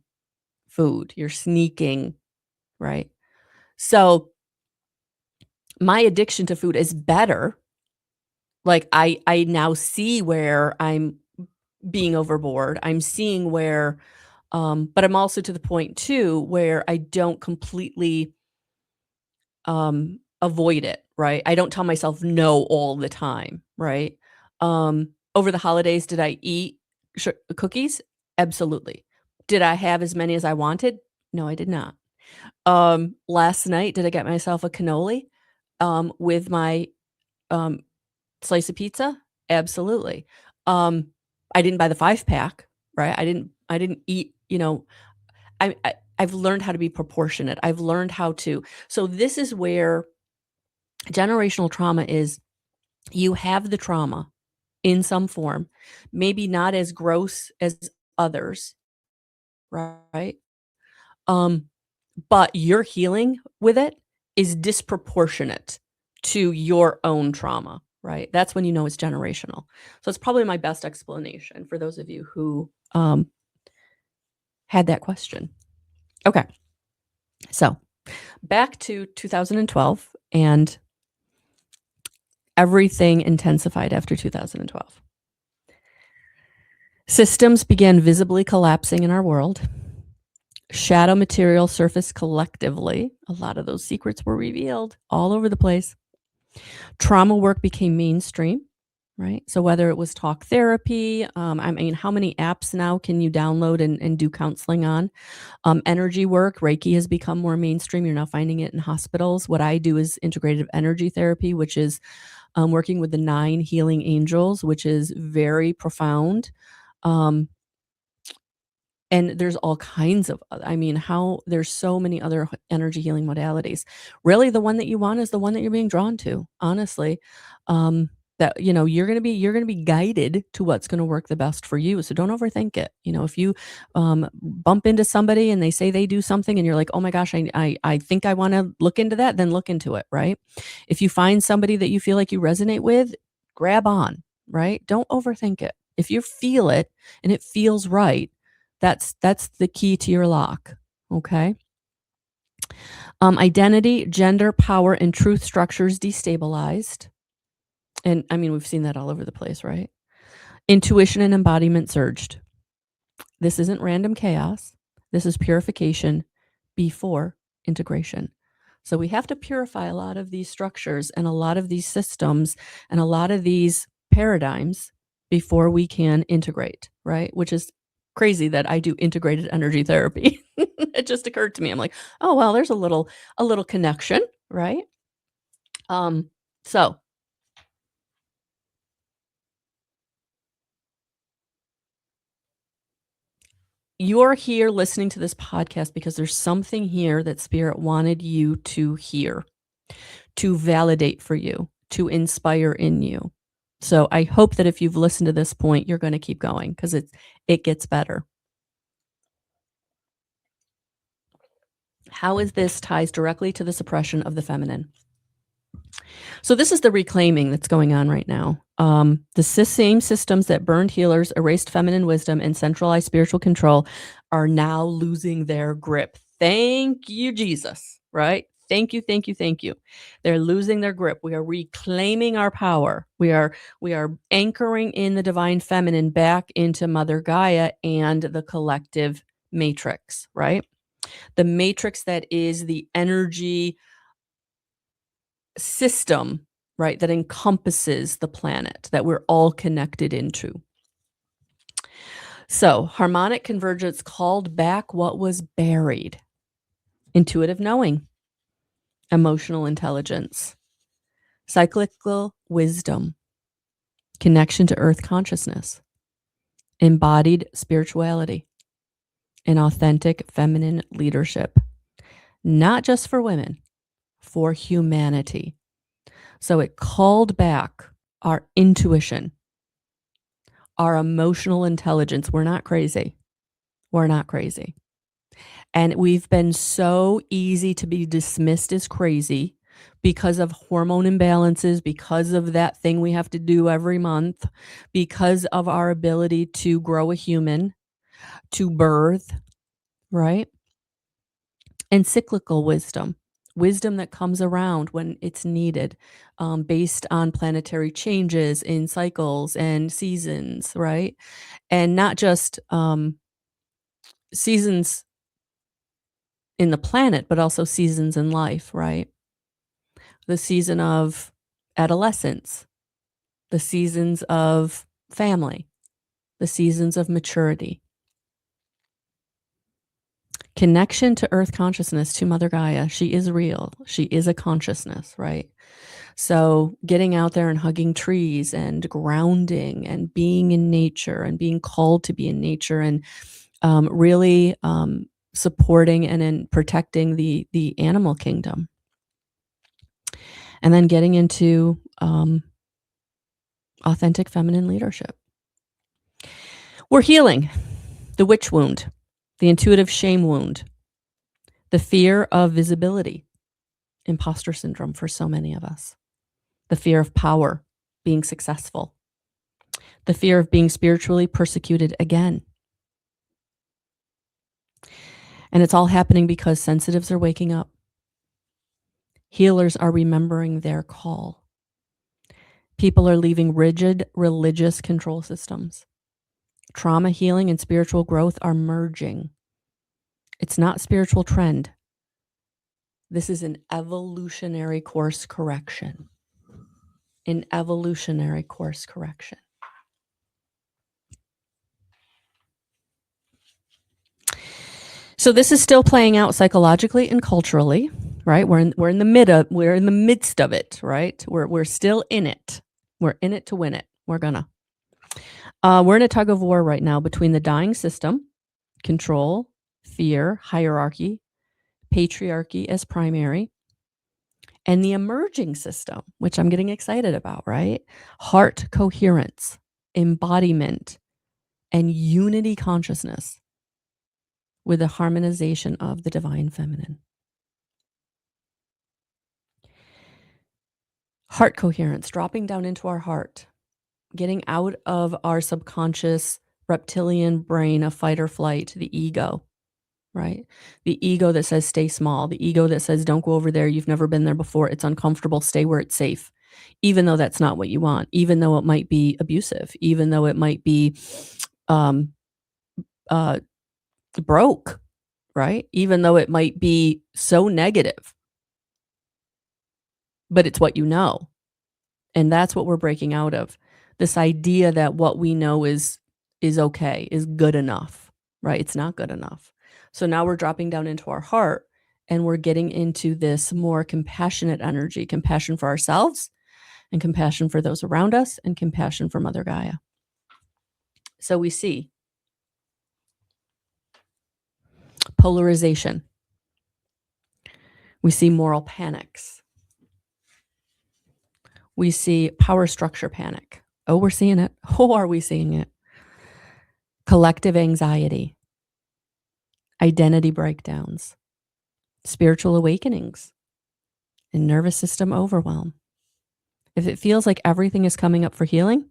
food, you're sneaking, right? So, my addiction to food is better. Like, I now see where I'm being overboard. I'm seeing where, but I'm also to the point too where I don't completely, avoid it, right? I don't tell myself no all the time, right? Over the holidays, did I eat cookies? Absolutely. Did I have as many as I wanted? No, I did not. Last night, did I get myself a cannoli, with my, um, slice of pizza? Absolutely. Um, I didn't buy the 5-pack, right? I didn't eat, I've learned how to be proportionate. I've learned how to so this is where generational trauma is you have the trauma in some form, maybe not as gross as others, right? Um, but your healing with it is disproportionate to your own trauma, right? That's when you know it's generational. So it's probably my best explanation for those of you who had that question. Okay. So back to 2012, and everything intensified after 2012. Systems began visibly collapsing in our world. Shadow material surfaced collectively. A lot of those secrets were revealed all over the place. Trauma work became mainstream, right? So whether it was talk therapy, I mean, how many apps now can you download and do counseling on? Energy work, Reiki has become more mainstream. You're now finding it in hospitals. What I do is integrative energy therapy, which is working with the 9 healing angels, which is very profound. Um, and there's all kinds of I mean, how there's so many other energy healing modalities. Really, the one that you want is the one that you're being drawn to, honestly. That you're gonna be guided to what's gonna work the best for you, so don't overthink it. If you, bump into somebody and they say they do something and you're like, "Oh my gosh, I think I wanna look into that," then look into it, right? If you find somebody that you feel like you resonate with, grab on, right? Don't overthink it. If you feel it and it feels right, that's the key to your lock, okay? Identity, gender, power, and truth structures destabilized. And, I mean, we've seen that all over the place, right? Intuition and embodiment surged. This isn't random chaos. This is purification before integration. So we have to purify a lot of these structures and a lot of these systems and a lot of these paradigms before we can integrate, right? Which is crazy that I do integrated energy therapy. It just occurred to me. I'm like, "Oh, well, there's a little connection," right? Um, so you're here listening to this podcast because there's something here that Spirit wanted you to hear, to validate for you, to inspire in you. So I hope that if you've listened to this point, you're gonna keep going because it gets better. How is this ties directly to the suppression of the feminine? So this is the reclaiming that's going on right now. Same systems that burned healers, erased feminine wisdom, and centralized spiritual control are now losing their grip. Thank you, Jesus. Right? Thank you, thank you, thank you. They're losing their grip. We are reclaiming our power. We are anchoring in the divine feminine back into Mother Gaia and the collective matrix, right? The matrix that is the energy system, right, that encompasses the planet that we're all connected into. So, harmonic convergence called back what was buried: intuitive knowing, emotional intelligence, cyclical wisdom, connection to earth consciousness, embodied spirituality, and authentic feminine leadership, not just for women, for humanity. So, it called back our intuition, our emotional intelligence. We're not crazy. We're not crazy. And we've been so easy to be dismissed as crazy because of hormone imbalances, because of that thing we have to do every month, because of our ability to grow a human, to birth, right? And cyclical wisdom, wisdom that comes around when it's needed, based on planetary changes in cycles and seasons, right? And not just seasons in the planet, but also seasons in life, right? The season of adolescence, the seasons of family, the seasons of maturity. Connection to earth consciousness, to Mother Gaia. She is real. She is a consciousness, right? So getting out there and hugging trees and grounding and being in nature and being called to be in nature and really supporting and in protecting the animal kingdom. And then getting into authentic feminine leadership. We're healing the witch wound, the intuitive shame wound, the fear of visibility, imposter syndrome for so many of us, the fear of power, being successful, the fear of being spiritually persecuted again. And it's all happening because sensitives are waking up. Healers are remembering their call. People are leaving rigid religious control systems. Trauma healing and spiritual growth are merging. It's not spiritual trend. This is an evolutionary course correction. An evolutionary course correction. So this is still playing out psychologically and culturally, right? We're in the midst of it, right? We're still in it. We're in it to win it. We're in a tug of war right now between the dying system, control, fear, hierarchy, patriarchy as primary, and the emerging system, which I'm getting excited about, right? Heart coherence, embodiment, and unity consciousness with the harmonization of the divine feminine. Heart coherence, dropping down into our heart, getting out of our subconscious reptilian brain of fight or flight, the ego, right? The ego that says stay small, the ego that says don't go over there, you've never been there before, it's uncomfortable, stay where it's safe. Even though that's not what you want, even though it might be abusive, even though it might be uh, broke, right? Even though it might be so negative, but it's what you know. And that's what we're breaking out of. This idea that what we know is okay, is good enough, right? It's not good enough. So now we're dropping down into our heart and we're getting into this more compassionate energy, compassion for ourselves and compassion for those around us and compassion for Mother Gaia. So we see polarization. We see moral panics. We see power structure panic. Oh, we're seeing it. Oh, are we seeing it? Collective anxiety, identity breakdowns, spiritual awakenings, and nervous system overwhelm. If it feels like everything is coming up for healing,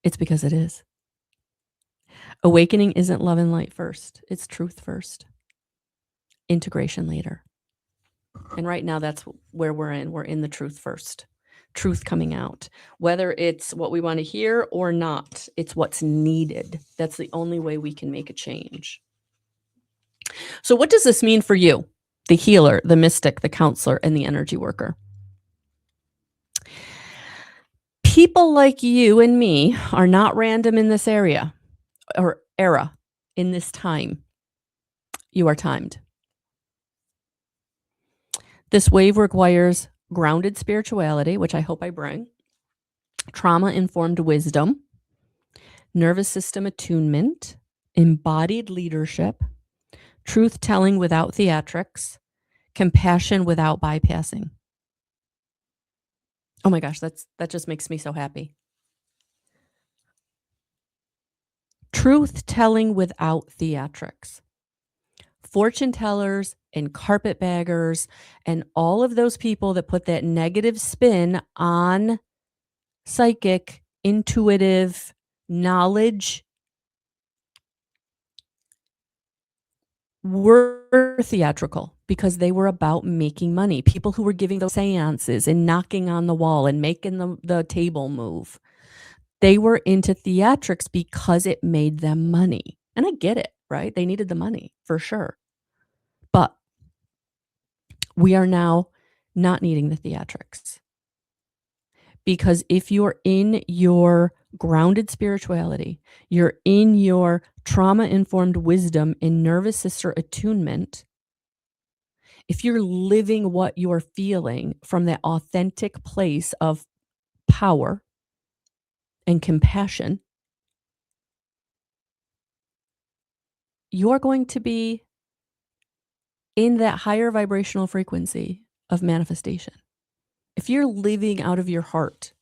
it's because it is. Awakening isn't love and light first. It's truth first. Integration later. And right now, that's where we're in. We're in the truth first. Truth coming out. Whether it's what we want to hear or not, it's what's needed. That's the only way we can make a change. So what does this mean for you, the healer, the mystic, the counselor, and the energy worker? People like you and me are not random in this area or era, in this time. You are timed. This wave requires grounded spirituality, which I hope I bring, trauma-informed wisdom, nervous system attunement, embodied leadership, truth-telling without theatrics, compassion without bypassing. Oh my gosh, that just makes me so happy. Truth-telling without theatrics. Fortune tellers and carpetbaggers and all of those people that put that negative spin on psychic, intuitive knowledge were theatrical because they were about making money. People who were giving those seances and knocking on the wall and making the table move. They were into theatrics because it made them money. And I get it, right? They needed the money for sure. But we are now not needing the theatrics. Because if you're in your grounded spirituality, you're in your trauma-informed wisdom and nervous system attunement, if you're living what you're feeling from that authentic place of power and compassion, you're going to be in that higher vibrational frequency of manifestation. If you're living out of your heart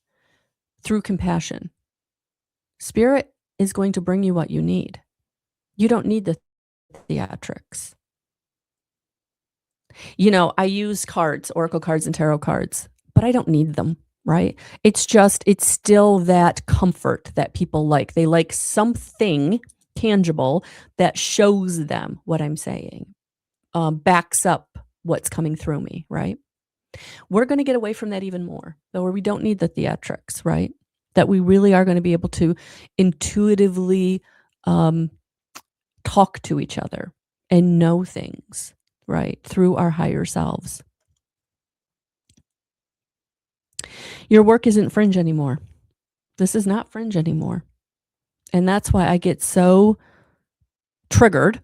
through compassion, spirit is going to bring you what you need. You don't need the theatrics. You know, I use cards, oracle cards and tarot cards, but I don't need them, right? It's still that comfort that people like. They like something tangible that shows them what I'm saying, backs up what's coming through me, right? We're going to get away from that even more, though, where we don't need the theatrics, right? That we really are going to be able to intuitively talk to each other and know things, right, through our higher selves. Your work isn't fringe anymore. This is not fringe anymore. And that's why I get so triggered,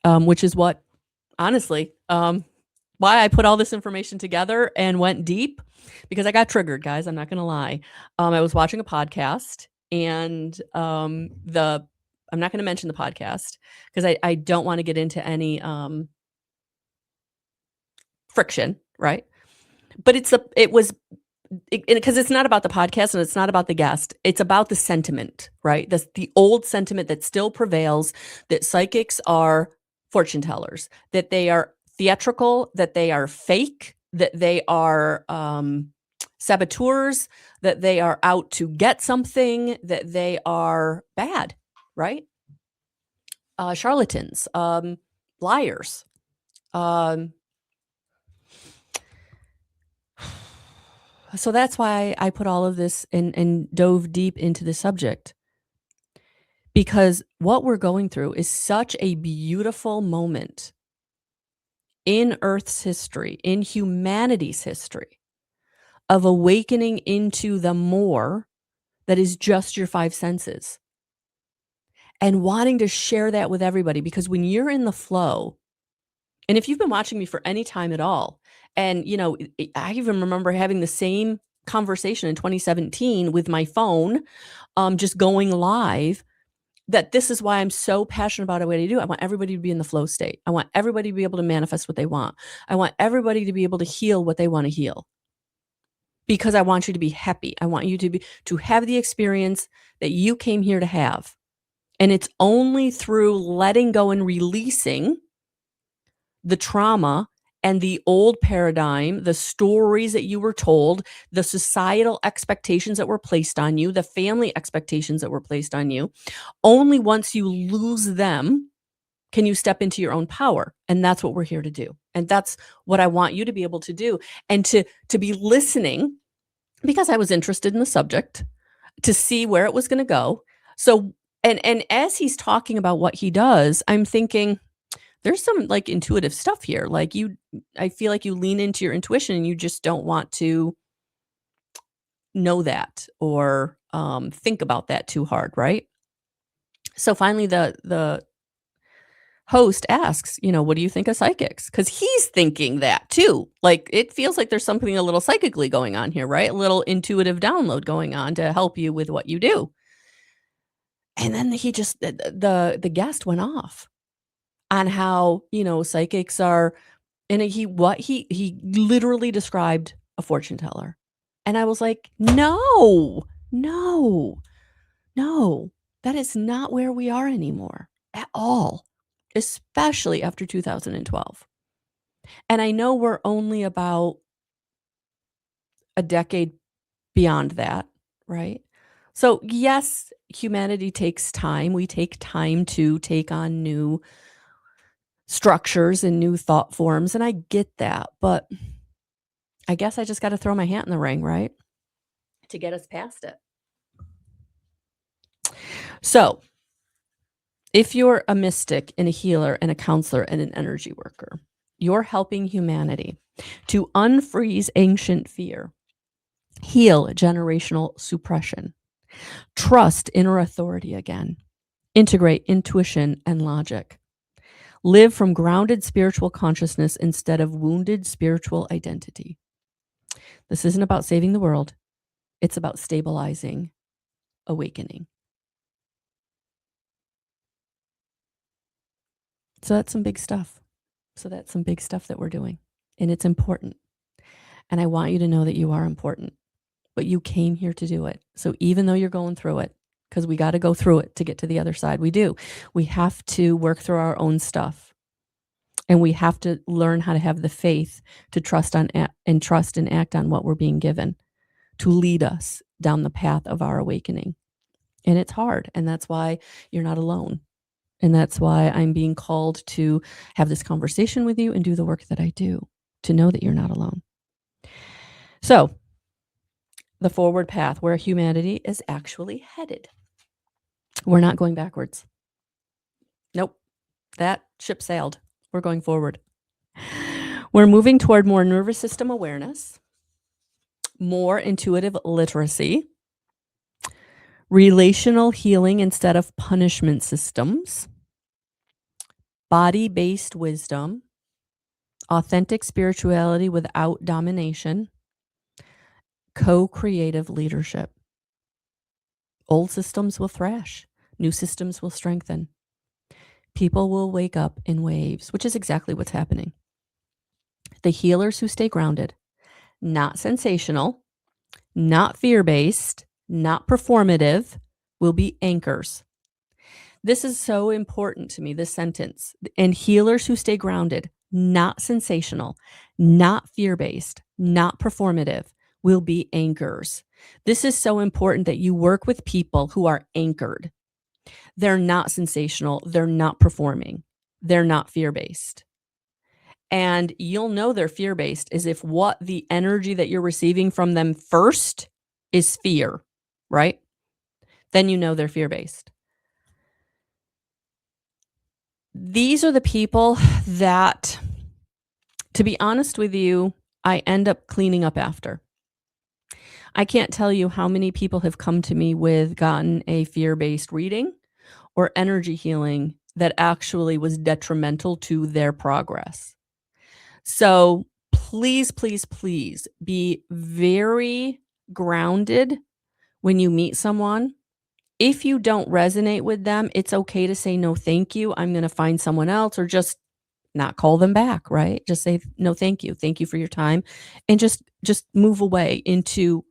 which is what, honestly, why I put all this information together and went deep, because I got triggered, guys. I'm not going to lie. I was watching a podcast and I'm not going to mention the podcast because I don't want to get into any friction, right? But because it's not about the podcast and it's not about the guest. It's about the sentiment, right? The old sentiment that still prevails, that psychics are fortune tellers, that they are theatrical, that they are fake, that they are saboteurs, that they are out to get something, that they are bad, right? Charlatans, liars. So that's why I put all of this and dove deep into the subject. Because what we're going through is such a beautiful moment in Earth's history, in humanity's history, of awakening into the more that is just your five senses. and wanting to share that with everybody, because when you're in the flow, and if you've been watching me for any time at all, and, I even remember having the same conversation in 2017 with my phone, just going live, that this is why I'm so passionate about what I do. I want everybody to be in the flow state. I want everybody to be able to manifest what they want. I want everybody to be able to heal what they want to heal, because I want you to be happy. I want you to have the experience that you came here to have. And it's only through letting go and releasing the trauma and the old paradigm, the stories that you were told, the societal expectations that were placed on you, the family expectations that were placed on you. Only once you lose them can you step into your own power. And that's what we're here to do. And that's what I want you to be able to do, and to be listening, because I was interested in the subject, to see where it was going to go. So, and as he's talking about what he does, I'm thinking, there's some like intuitive stuff here. Like I feel like you lean into your intuition and you just don't want to know that, or think about that too hard, right? So finally, the host asks, what do you think of psychics? Because he's thinking that too. Like, it feels like there's something a little psychically going on here, right? A little intuitive download going on to help you with what you do. And then he just the guest went off on how, psychics are, and he literally described a fortune teller. And I was like, "No. No. No. That is not where we are anymore at all, especially after 2012." And I know we're only about a decade beyond that, right? So, yes, humanity takes time. We take time to take on new structures and new thought forms, and I get that, but I guess I just gotta throw my hat in the ring, right? To get us past it. So, if you're a mystic and a healer and a counselor and an energy worker, you're helping humanity to unfreeze ancient fear, heal generational suppression, trust inner authority again, integrate intuition and logic, live from grounded spiritual consciousness instead of wounded spiritual identity. This isn't about saving the world. It's about stabilizing, awakening. So that's some big stuff. That's some big stuff that we're doing. And it's important. And I want you to know that you are important. But you came here to do it. So even though you're going through it, because we got to go through it to get to the other side, we do. We have to work through our own stuff. And we have to learn how to have the faith to trust and act on what we're being given to lead us down the path of our awakening. And it's hard. And that's why you're not alone. And that's why I'm being called to have this conversation with you and do the work that I do, to know that you're not alone. So, the forward path where humanity is actually headed. We're not going backwards. Nope. That ship sailed. We're going forward. We're moving toward more nervous system awareness, more intuitive literacy, relational healing instead of punishment systems, body-based wisdom, authentic spirituality without domination, co-creative leadership. Old systems will thrash. New systems will strengthen. People will wake up in waves, which is exactly what's happening. The healers who stay grounded, not sensational, not fear-based, not performative, will be anchors. This is so important to me, this sentence. And healers who stay grounded, not sensational, not fear-based, not performative, will be anchors. This is so important that you work with people who are anchored. They're not sensational. They're not performing. They're not fear-based. And you'll know they're fear-based is if what the energy that you're receiving from them first is fear, right? Then you know they're fear-based. These are the people that, to be honest with you, I end up cleaning up after. I can't tell you how many people have come to me with gotten a fear-based reading or energy healing that actually was detrimental to their progress. So please, please, please be very grounded when you meet someone. If you don't resonate with them, it's okay to say, no, thank you. I'm going to find someone else, or just not call them back, right? Just say, no, thank you. Thank you for your time. And just move away into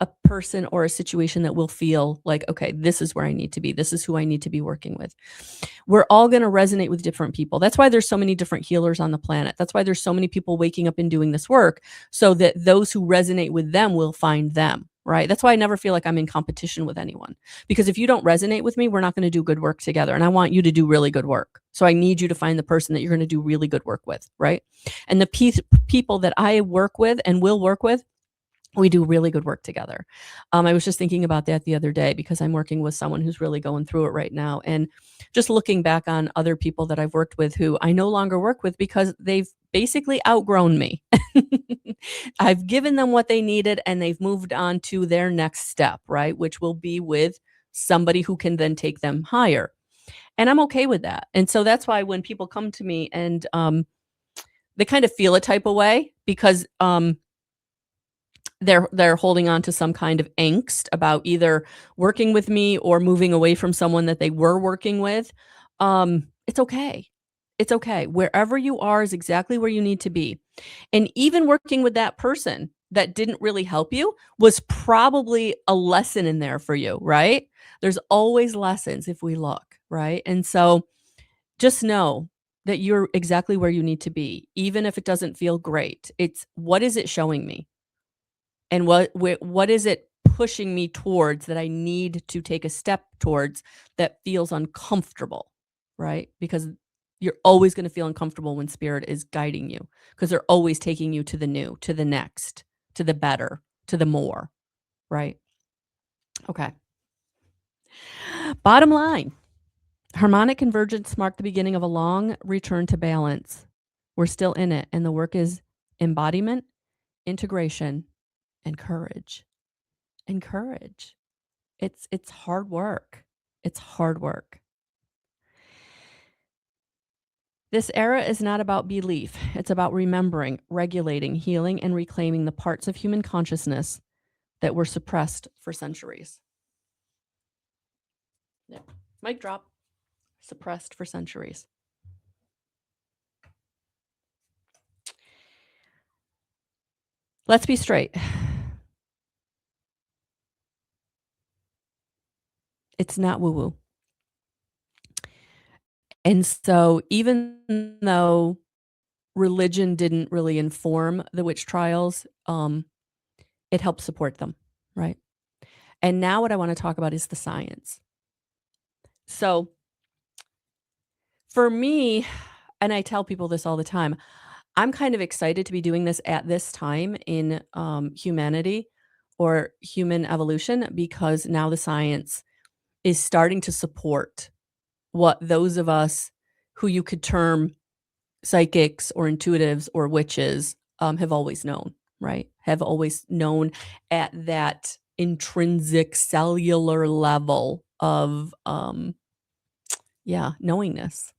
a person or a situation that will feel like, okay, this is where I need to be. This is who I need to be working with. We're all going to resonate with different people. That's why there's so many different healers on the planet. That's why there's so many people waking up and doing this work, so that those who resonate with them will find them, right? That's why I never feel like I'm in competition with anyone, because if you don't resonate with me, we're not going to do good work together. And I want you to do really good work. So I need you to find the person that you're going to do really good work with, right? And the people that I work with and will work with, we do really good work together. I was just thinking about that the other day, because I'm working with someone who's really going through it right now. And just looking back on other people that I've worked with who I no longer work with because they've basically outgrown me. I've given them what they needed and they've moved on to their next step, right? Which will be with somebody who can then take them higher. And I'm okay with that. And so that's why when people come to me and they kind of feel a type of way, because they're holding on to some kind of angst about either working with me or moving away from someone that they were working with. It's okay. It's okay. Wherever you are is exactly where you need to be. And even working with that person that didn't really help you was probably a lesson in there for you, right? There's always lessons if we look, right? And so just know that you're exactly where you need to be, even if it doesn't feel great. It's, what is it showing me? And what is it pushing me towards that I need to take a step towards that feels uncomfortable, right? Because you're always going to feel uncomfortable when spirit is guiding you, because they're always taking you to the new, to the next, to the better, to the more, right? Okay. Bottom line, harmonic convergence marked the beginning of a long return to balance. We're still in it, and the work is embodiment, integration, and courage. And courage. It's hard work. It's hard work. This era is not about belief. It's about remembering, regulating, healing, and reclaiming the parts of human consciousness that were suppressed for centuries. Yeah. Mic drop. Suppressed for centuries. Let's be straight. It's not woo-woo. And so even though religion didn't really inform the witch trials, it helped support them, right? And now what I want to talk about is the science. So for me, and I tell people this all the time, I'm kind of excited to be doing this at this time in humanity or human evolution, because now the science is starting to support what those of us who you could term psychics or intuitives or witches have always known, right? Have always known at that intrinsic cellular level of, knowingness.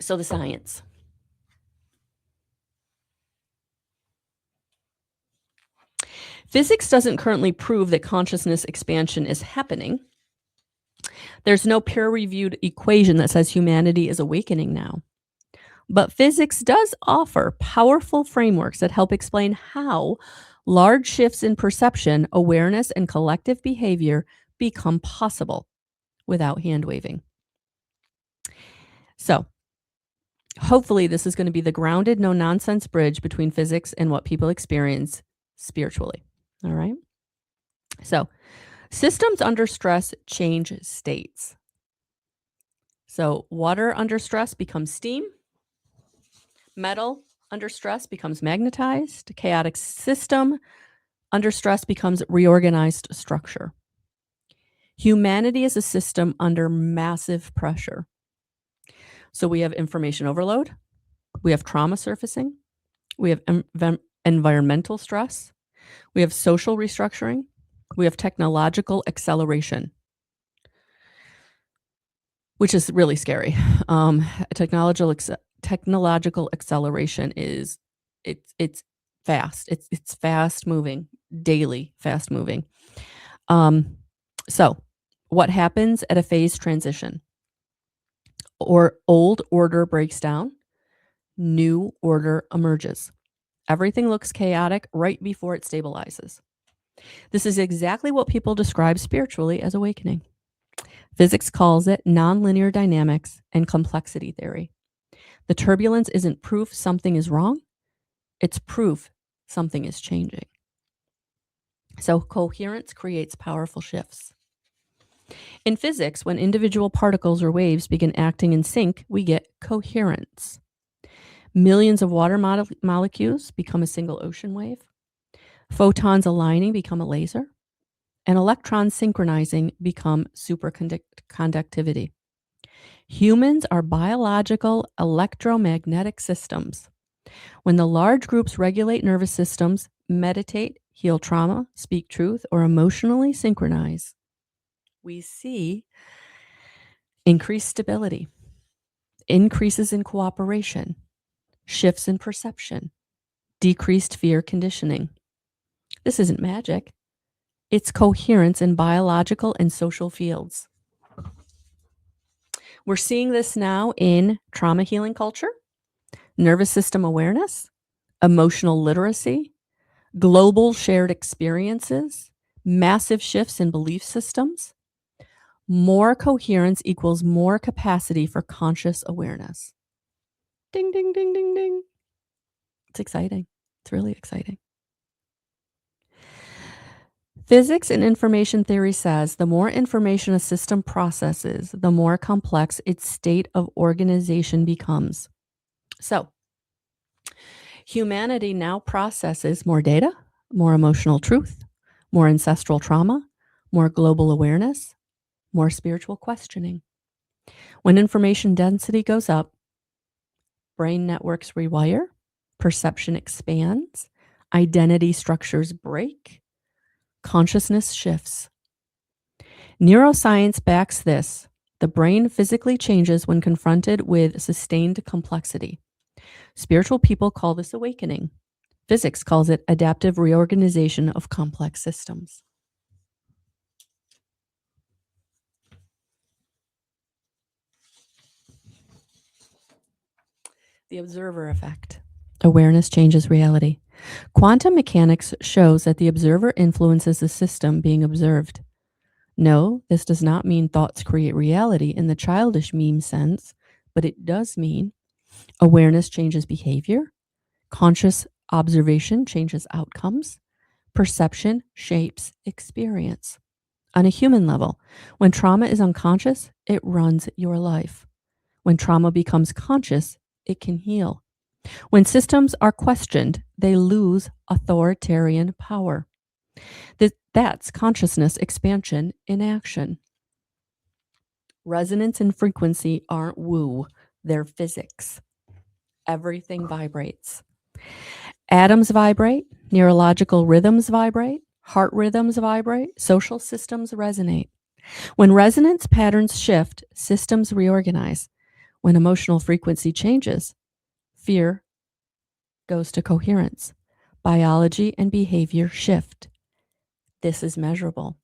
So the science. Physics doesn't currently prove that consciousness expansion is happening. There's no peer-reviewed equation that says humanity is awakening now. But physics does offer powerful frameworks that help explain how large shifts in perception, awareness, and collective behavior become possible without hand-waving. So, hopefully this is going to be the grounded, no-nonsense bridge between physics and what people experience spiritually. All right? So, systems under stress change states. So, water under stress becomes steam. Metal under stress becomes magnetized. Chaotic system under stress becomes reorganized structure. Humanity is a system under massive pressure. So we have information overload. We have trauma surfacing. We have environmental stress. We have social restructuring. We have technological acceleration, which is really scary. Technological acceleration is it's fast. It's fast moving, daily fast moving. So what happens at a phase transition? Or old order breaks down, new order emerges. Everything looks chaotic right before it stabilizes. This is exactly what people describe spiritually as awakening. Physics calls it nonlinear dynamics and complexity theory. The turbulence isn't proof something is wrong, it's proof something is changing. So coherence creates powerful shifts. In physics, when individual particles or waves begin acting in sync, we get coherence. Millions of water molecules become a single ocean wave. Photons aligning become a laser. And electrons synchronizing become superconductivity. Humans are biological electromagnetic systems. When the large groups regulate nervous systems, meditate, heal trauma, speak truth, or emotionally synchronize, we see increased stability, increases in cooperation, shifts in perception, decreased fear conditioning. This isn't magic. It's coherence in biological and social fields. We're seeing this now in trauma healing culture, nervous system awareness, emotional literacy, global shared experiences, massive shifts in belief systems. More coherence equals more capacity for conscious awareness. Ding, ding, ding, ding, ding. It's exciting. It's really exciting. Physics and information theory says the more information a system processes, the more complex its state of organization becomes. So, humanity now processes more data, more emotional truth, more ancestral trauma, more global awareness, more spiritual questioning. When information density goes up, brain networks rewire, perception expands, identity structures break, consciousness shifts. Neuroscience backs this. The brain physically changes when confronted with sustained complexity. Spiritual people call this awakening. Physics calls it adaptive reorganization of complex systems. The observer effect. Awareness changes reality. Quantum mechanics shows that the observer influences the system being observed. No, this does not mean thoughts create reality in the childish meme sense, but it does mean awareness changes behavior, conscious observation changes outcomes, perception shapes experience. On a human level, when trauma is unconscious, it runs your life. When trauma becomes conscious, it can heal. When systems are questioned, they lose authoritarian power. That's consciousness expansion in action. Resonance and frequency aren't woo, they're physics. Everything vibrates. Atoms vibrate, neurological rhythms vibrate, heart rhythms vibrate, social systems resonate. When resonance patterns shift, systems reorganize. When emotional frequency changes, fear goes to coherence. Biology and behavior shift. This is measurable.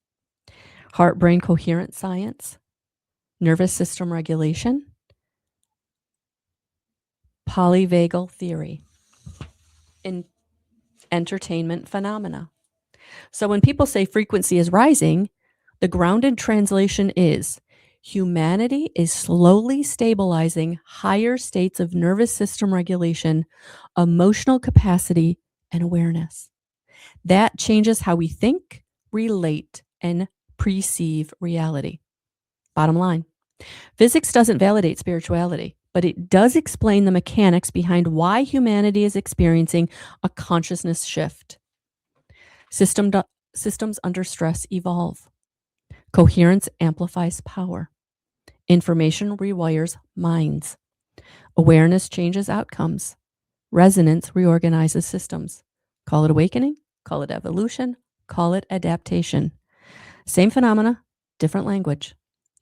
Heart-brain coherence science, nervous system regulation, polyvagal theory, in entertainment phenomena. So when people say frequency is rising, the grounded translation is humanity is slowly stabilizing higher states of nervous system regulation, emotional capacity, and awareness. That changes how we think, relate, and perceive reality. Bottom line, physics doesn't validate spirituality, but it does explain the mechanics behind why humanity is experiencing a consciousness shift. Systems under stress evolve. Coherence amplifies power. Information rewires minds. Awareness changes outcomes. Resonance reorganizes systems. Call it awakening, call it evolution, call it adaptation. Same phenomena, different language.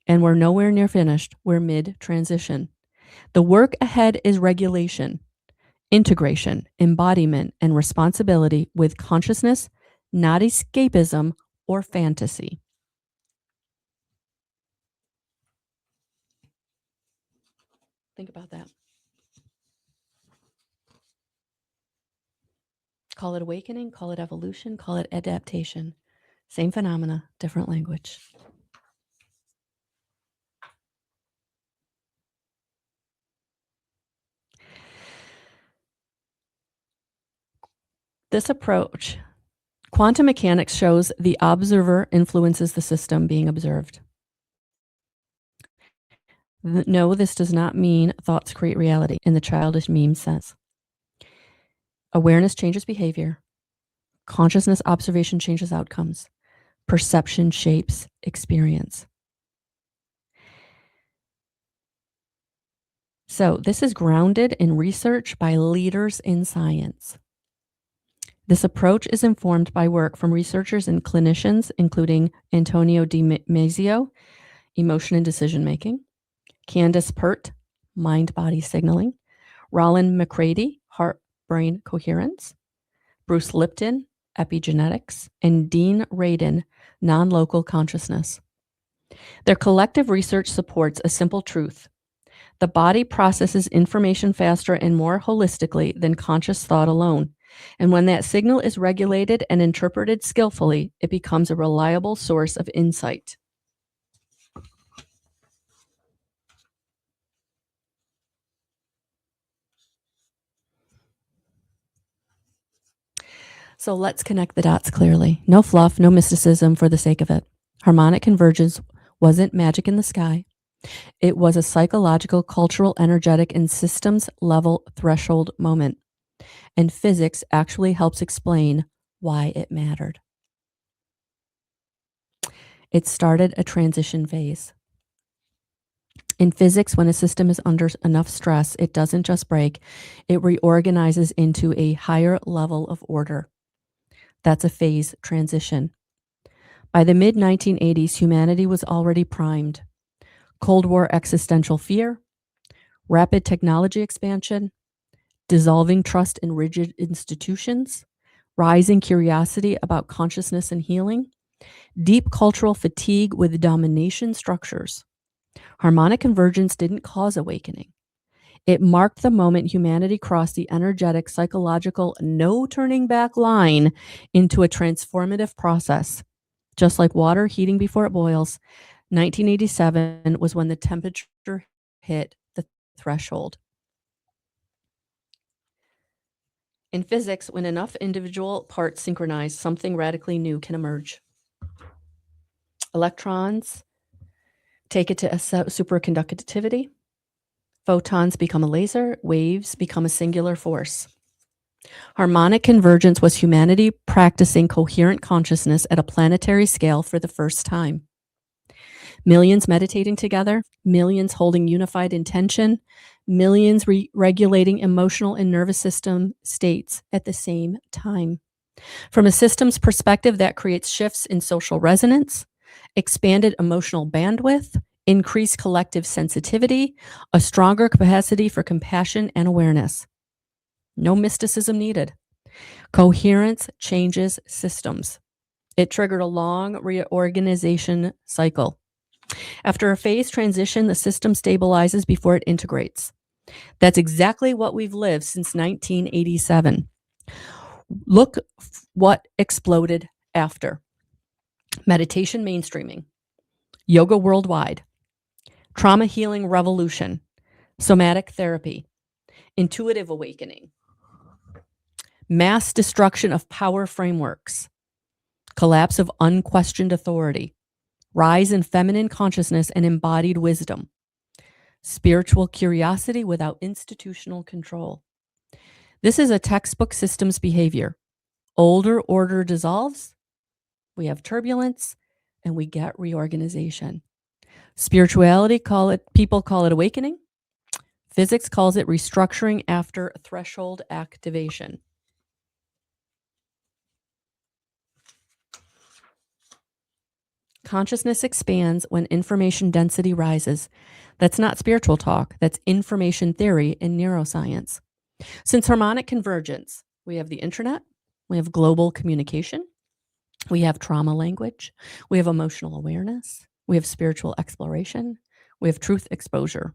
And we're nowhere near finished. We're mid-transition. The work ahead is regulation, integration, embodiment, and responsibility with consciousness, not escapism or fantasy. Think about that. Call it awakening, call it evolution, call it adaptation. Same phenomena, different language. This approach, quantum mechanics shows the observer influences the system being observed. No, this does not mean thoughts create reality in the childish meme sense. Awareness changes behavior. Consciousness observation changes outcomes. Perception shapes experience. So this is grounded in research by leaders in science. This approach is informed by work from researchers and clinicians, including Antonio Di Mazio, emotion and decision making, Candace Pert, mind-body signaling, Roland McCready, heart-brain coherence, Bruce Lipton, epigenetics, and Dean Radin, non-local consciousness. Their collective research supports a simple truth. The body processes information faster and more holistically than conscious thought alone. And when that signal is regulated and interpreted skillfully, it becomes a reliable source of insight. So let's connect the dots clearly. No fluff, no mysticism for the sake of it. Harmonic convergence wasn't magic in the sky. It was a psychological, cultural, energetic, and systems level threshold moment. And physics actually helps explain why it mattered. It started a transition phase. In physics, when a system is under enough stress, it doesn't just break, it reorganizes into a higher level of order. That's a phase transition. By the mid-1980s, humanity was already primed. Cold War existential fear, rapid technology expansion, dissolving trust in rigid institutions, rising curiosity about consciousness and healing, deep cultural fatigue with domination structures. Harmonic convergence didn't cause awakening. It marked the moment humanity crossed the energetic, psychological, no turning back line into a transformative process. Just like water heating before it boils, 1987 was when the temperature hit the threshold. In physics, when enough individual parts synchronize, something radically new can emerge. Electrons take it to a superconductivity. Photons become a laser. Waves become a singular force. Harmonic convergence was humanity practicing coherent consciousness at a planetary scale for the first time. Millions meditating together, millions holding unified intention, millions regulating emotional and nervous system states at the same time. From a systems perspective, that creates shifts in social resonance, expanded emotional bandwidth, increased collective sensitivity, a stronger capacity for compassion and awareness. No mysticism needed. Coherence changes systems. It triggered a long reorganization cycle. After a phase transition, the system stabilizes before it integrates. That's exactly what we've lived since 1987. Look what exploded after. Meditation mainstreaming, yoga worldwide, trauma healing revolution, somatic therapy, intuitive awakening, mass destruction of power frameworks, collapse of unquestioned authority, rise in feminine consciousness and embodied wisdom, spiritual curiosity without institutional control. This is a textbook systems behavior. Older order dissolves, we have turbulence, and we get reorganization. Spirituality, people call it awakening. Physics calls it restructuring after threshold activation. Consciousness expands when information density rises. That's not spiritual talk, that's information theory in neuroscience. Since harmonic convergence, we have the internet, we have global communication, we have trauma language, we have emotional awareness, we have spiritual exploration, we have truth exposure.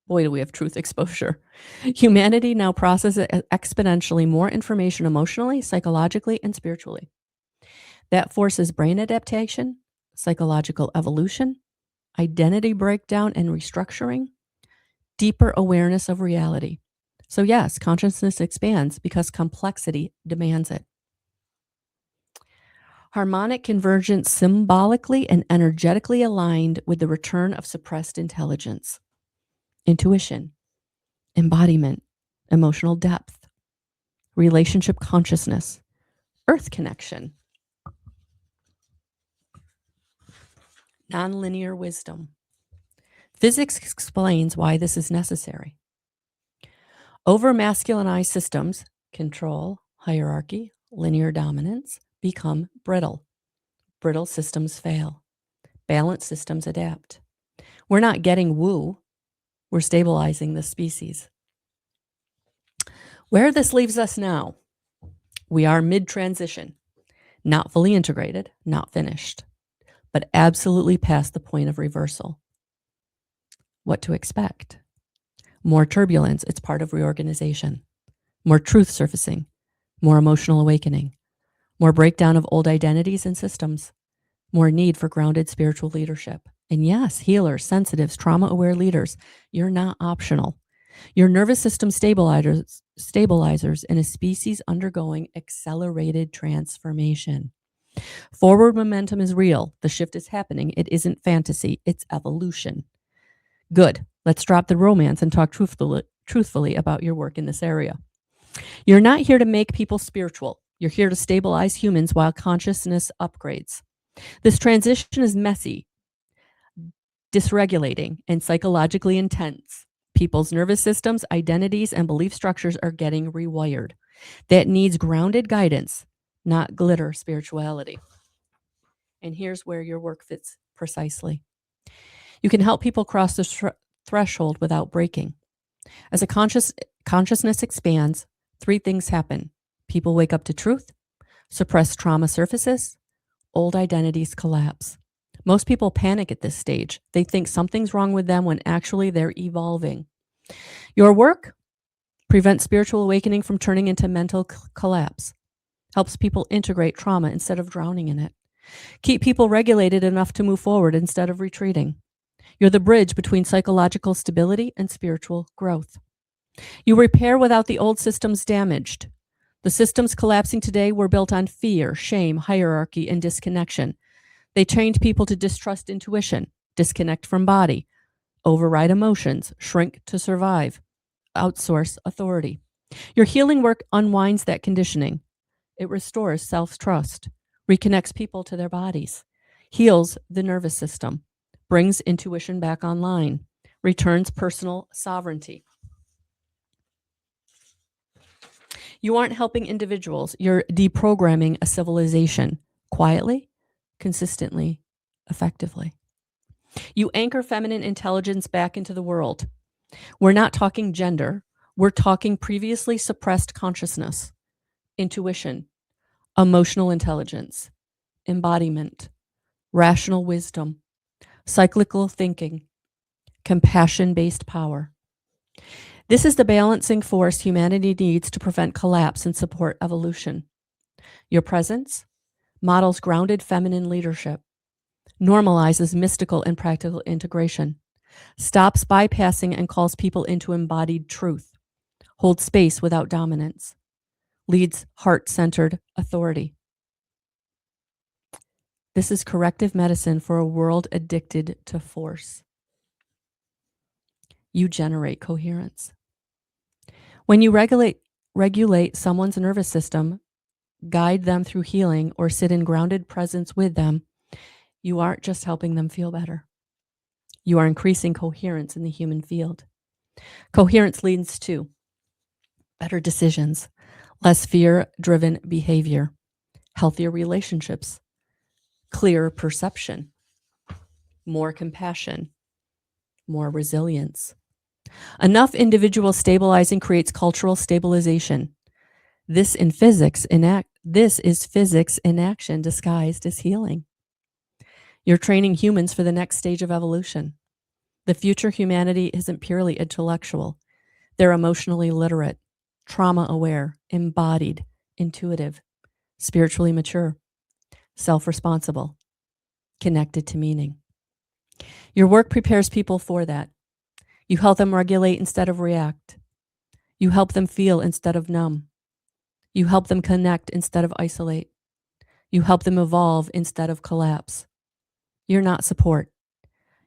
Boy, do we have truth exposure. Humanity now processes exponentially more information emotionally, psychologically, and spiritually. That forces brain adaptation, psychological evolution, identity breakdown and restructuring, deeper awareness of reality. So yes, consciousness expands because complexity demands it. Harmonic convergence symbolically and energetically aligned with the return of suppressed intelligence, intuition, embodiment, emotional depth, relationship consciousness, earth connection, nonlinear wisdom. Physics explains why this is necessary. Over-masculinized systems, control, hierarchy, linear dominance, become brittle. Brittle systems fail. Balanced systems adapt. We're not getting woo, we're stabilizing the species. Where this leaves us now, we are mid-transition, not fully integrated, not finished, but absolutely past the point of reversal. What to expect? More turbulence, it's part of reorganization. More truth surfacing, more emotional awakening, more breakdown of old identities and systems, more need for grounded spiritual leadership. And yes, healers, sensitives, trauma-aware leaders, you're not optional. Your nervous system stabilizers in a species undergoing accelerated transformation. Forward momentum is real. The shift is happening. It isn't fantasy. It's evolution. Good. Let's drop the romance and talk truthfully about your work in this area. You're not here to make people spiritual. You're here to stabilize humans while consciousness upgrades. This transition is messy, dysregulating, and psychologically intense. People's nervous systems, identities, and belief structures are getting rewired. That needs grounded guidance, not glitter spirituality. And here's where your work fits precisely. You can help people cross the threshold without breaking. As a consciousness expands, three things happen. People wake up to truth, suppressed trauma surfaces, old identities collapse. Most people panic at this stage. They think something's wrong with them when actually they're evolving. Your work prevents spiritual awakening from turning into mental collapse, helps people integrate trauma instead of drowning in it, keep people regulated enough to move forward instead of retreating. You're the bridge between psychological stability and spiritual growth. You repair without the old systems damaged. The systems collapsing today were built on fear, shame, hierarchy, and disconnection. They trained people to distrust intuition, disconnect from body, override emotions, shrink to survive, outsource authority. Your healing work unwinds that conditioning. It restores self-trust, reconnects people to their bodies, heals the nervous system, brings intuition back online, returns personal sovereignty. You aren't helping individuals, you're deprogramming a civilization quietly, consistently, effectively. You anchor feminine intelligence back into the world. We're not talking gender, we're talking previously suppressed consciousness, intuition, emotional intelligence, embodiment, rational wisdom, cyclical thinking, compassion-based power. This is the balancing force humanity needs to prevent collapse and support evolution. Your presence models grounded feminine leadership, normalizes mystical and practical integration, stops bypassing and calls people into embodied truth, holds space without dominance, leads heart-centered authority. This is corrective medicine for a world addicted to force. You generate coherence. When you regulate someone's nervous system, guide them through healing, or sit in grounded presence with them, you aren't just helping them feel better. You are increasing coherence in the human field. Coherence leads to better decisions, less fear-driven behavior, healthier relationships, clearer perception, more compassion, more resilience. Enough individual stabilizing creates cultural stabilization. This is physics in action disguised as healing. You're training humans for the next stage of evolution. The future humanity isn't purely intellectual. They're emotionally literate, trauma aware, embodied, intuitive, spiritually mature, self-responsible, connected to meaning. Your work prepares people for that. You help them regulate instead of react. You help them feel instead of numb. You help them connect instead of isolate. You help them evolve instead of collapse. You're not support.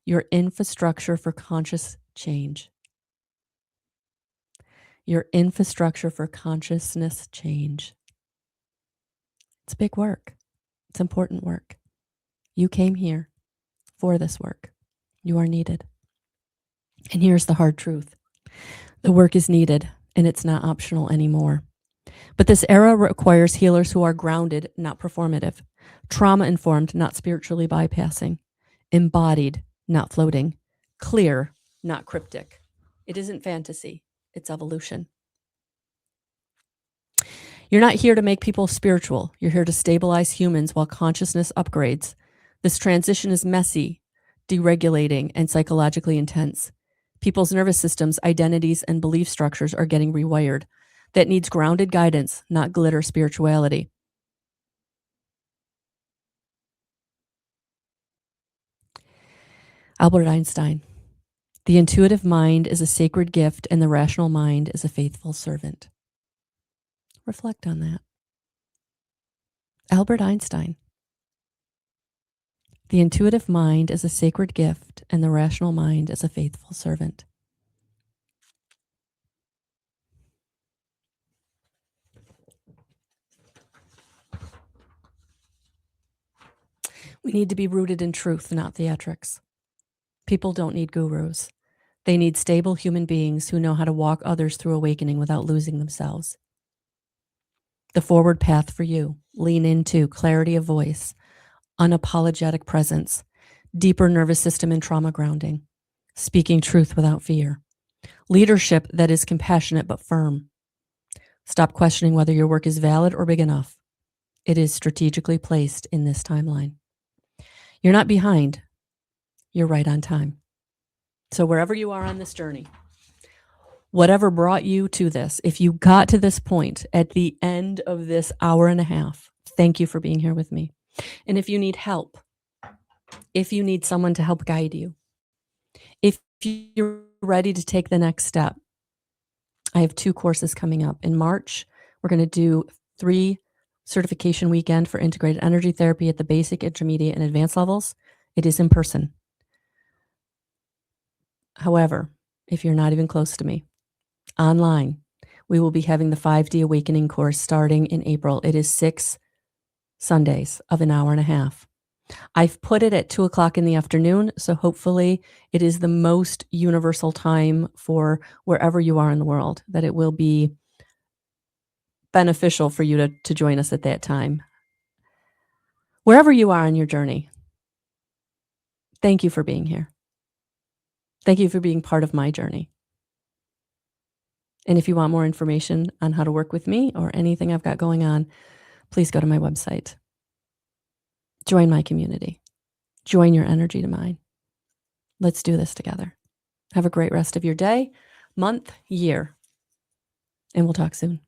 You're infrastructure for conscious change. Your infrastructure for consciousness change. It's big work. It's important work. You came here for this work. You are needed. And here's the hard truth. The work is needed, and it's not optional anymore. But this era requires healers who are grounded, not performative, trauma-informed, not spiritually bypassing, embodied, not floating, clear, not cryptic. It isn't fantasy. It's evolution. You're not here to make people spiritual. You're here to stabilize humans while consciousness upgrades. This transition is messy, deregulating, and psychologically intense. People's nervous systems, identities, and belief structures are getting rewired. That needs grounded guidance, not glitter spirituality. Albert Einstein. The intuitive mind is a sacred gift, and the rational mind is a faithful servant. Reflect on that. Albert Einstein. The intuitive mind is a sacred gift, and the rational mind is a faithful servant. We need to be rooted in truth, not theatrics. People don't need gurus. They need stable human beings who know how to walk others through awakening without losing themselves. The forward path for you. Lean into clarity of voice, unapologetic presence, deeper nervous system and trauma grounding, speaking truth without fear, leadership that is compassionate but firm. Stop questioning whether your work is valid or big enough. It is strategically placed in this timeline. You're not behind. You're right on time. So wherever you are on this journey, whatever brought you to this, if you got to this point at the end of this hour and a half, thank you for being here with me. And if you need help, if you need someone to help guide you, if you're ready to take the next step, I have 2 courses coming up. In March, we're going to do 3 certification weekend for integrated energy therapy at the basic, intermediate, and advanced levels. It is in person. However, if you're not even close to me, online, we will be having the 5D Awakening course starting in April. It is 6 Sundays of an hour and a half. I've put it at 2:00 in the afternoon, so hopefully it is the most universal time for wherever you are in the world, that it will be beneficial for you to join us at that time. Wherever you are on your journey, thank you for being here. Thank you for being part of my journey. And if you want more information on how to work with me or anything I've got going on, please go to my website. Join my community. Join your energy to mine. Let's do this together. Have a great rest of your day, month, year, and we'll talk soon.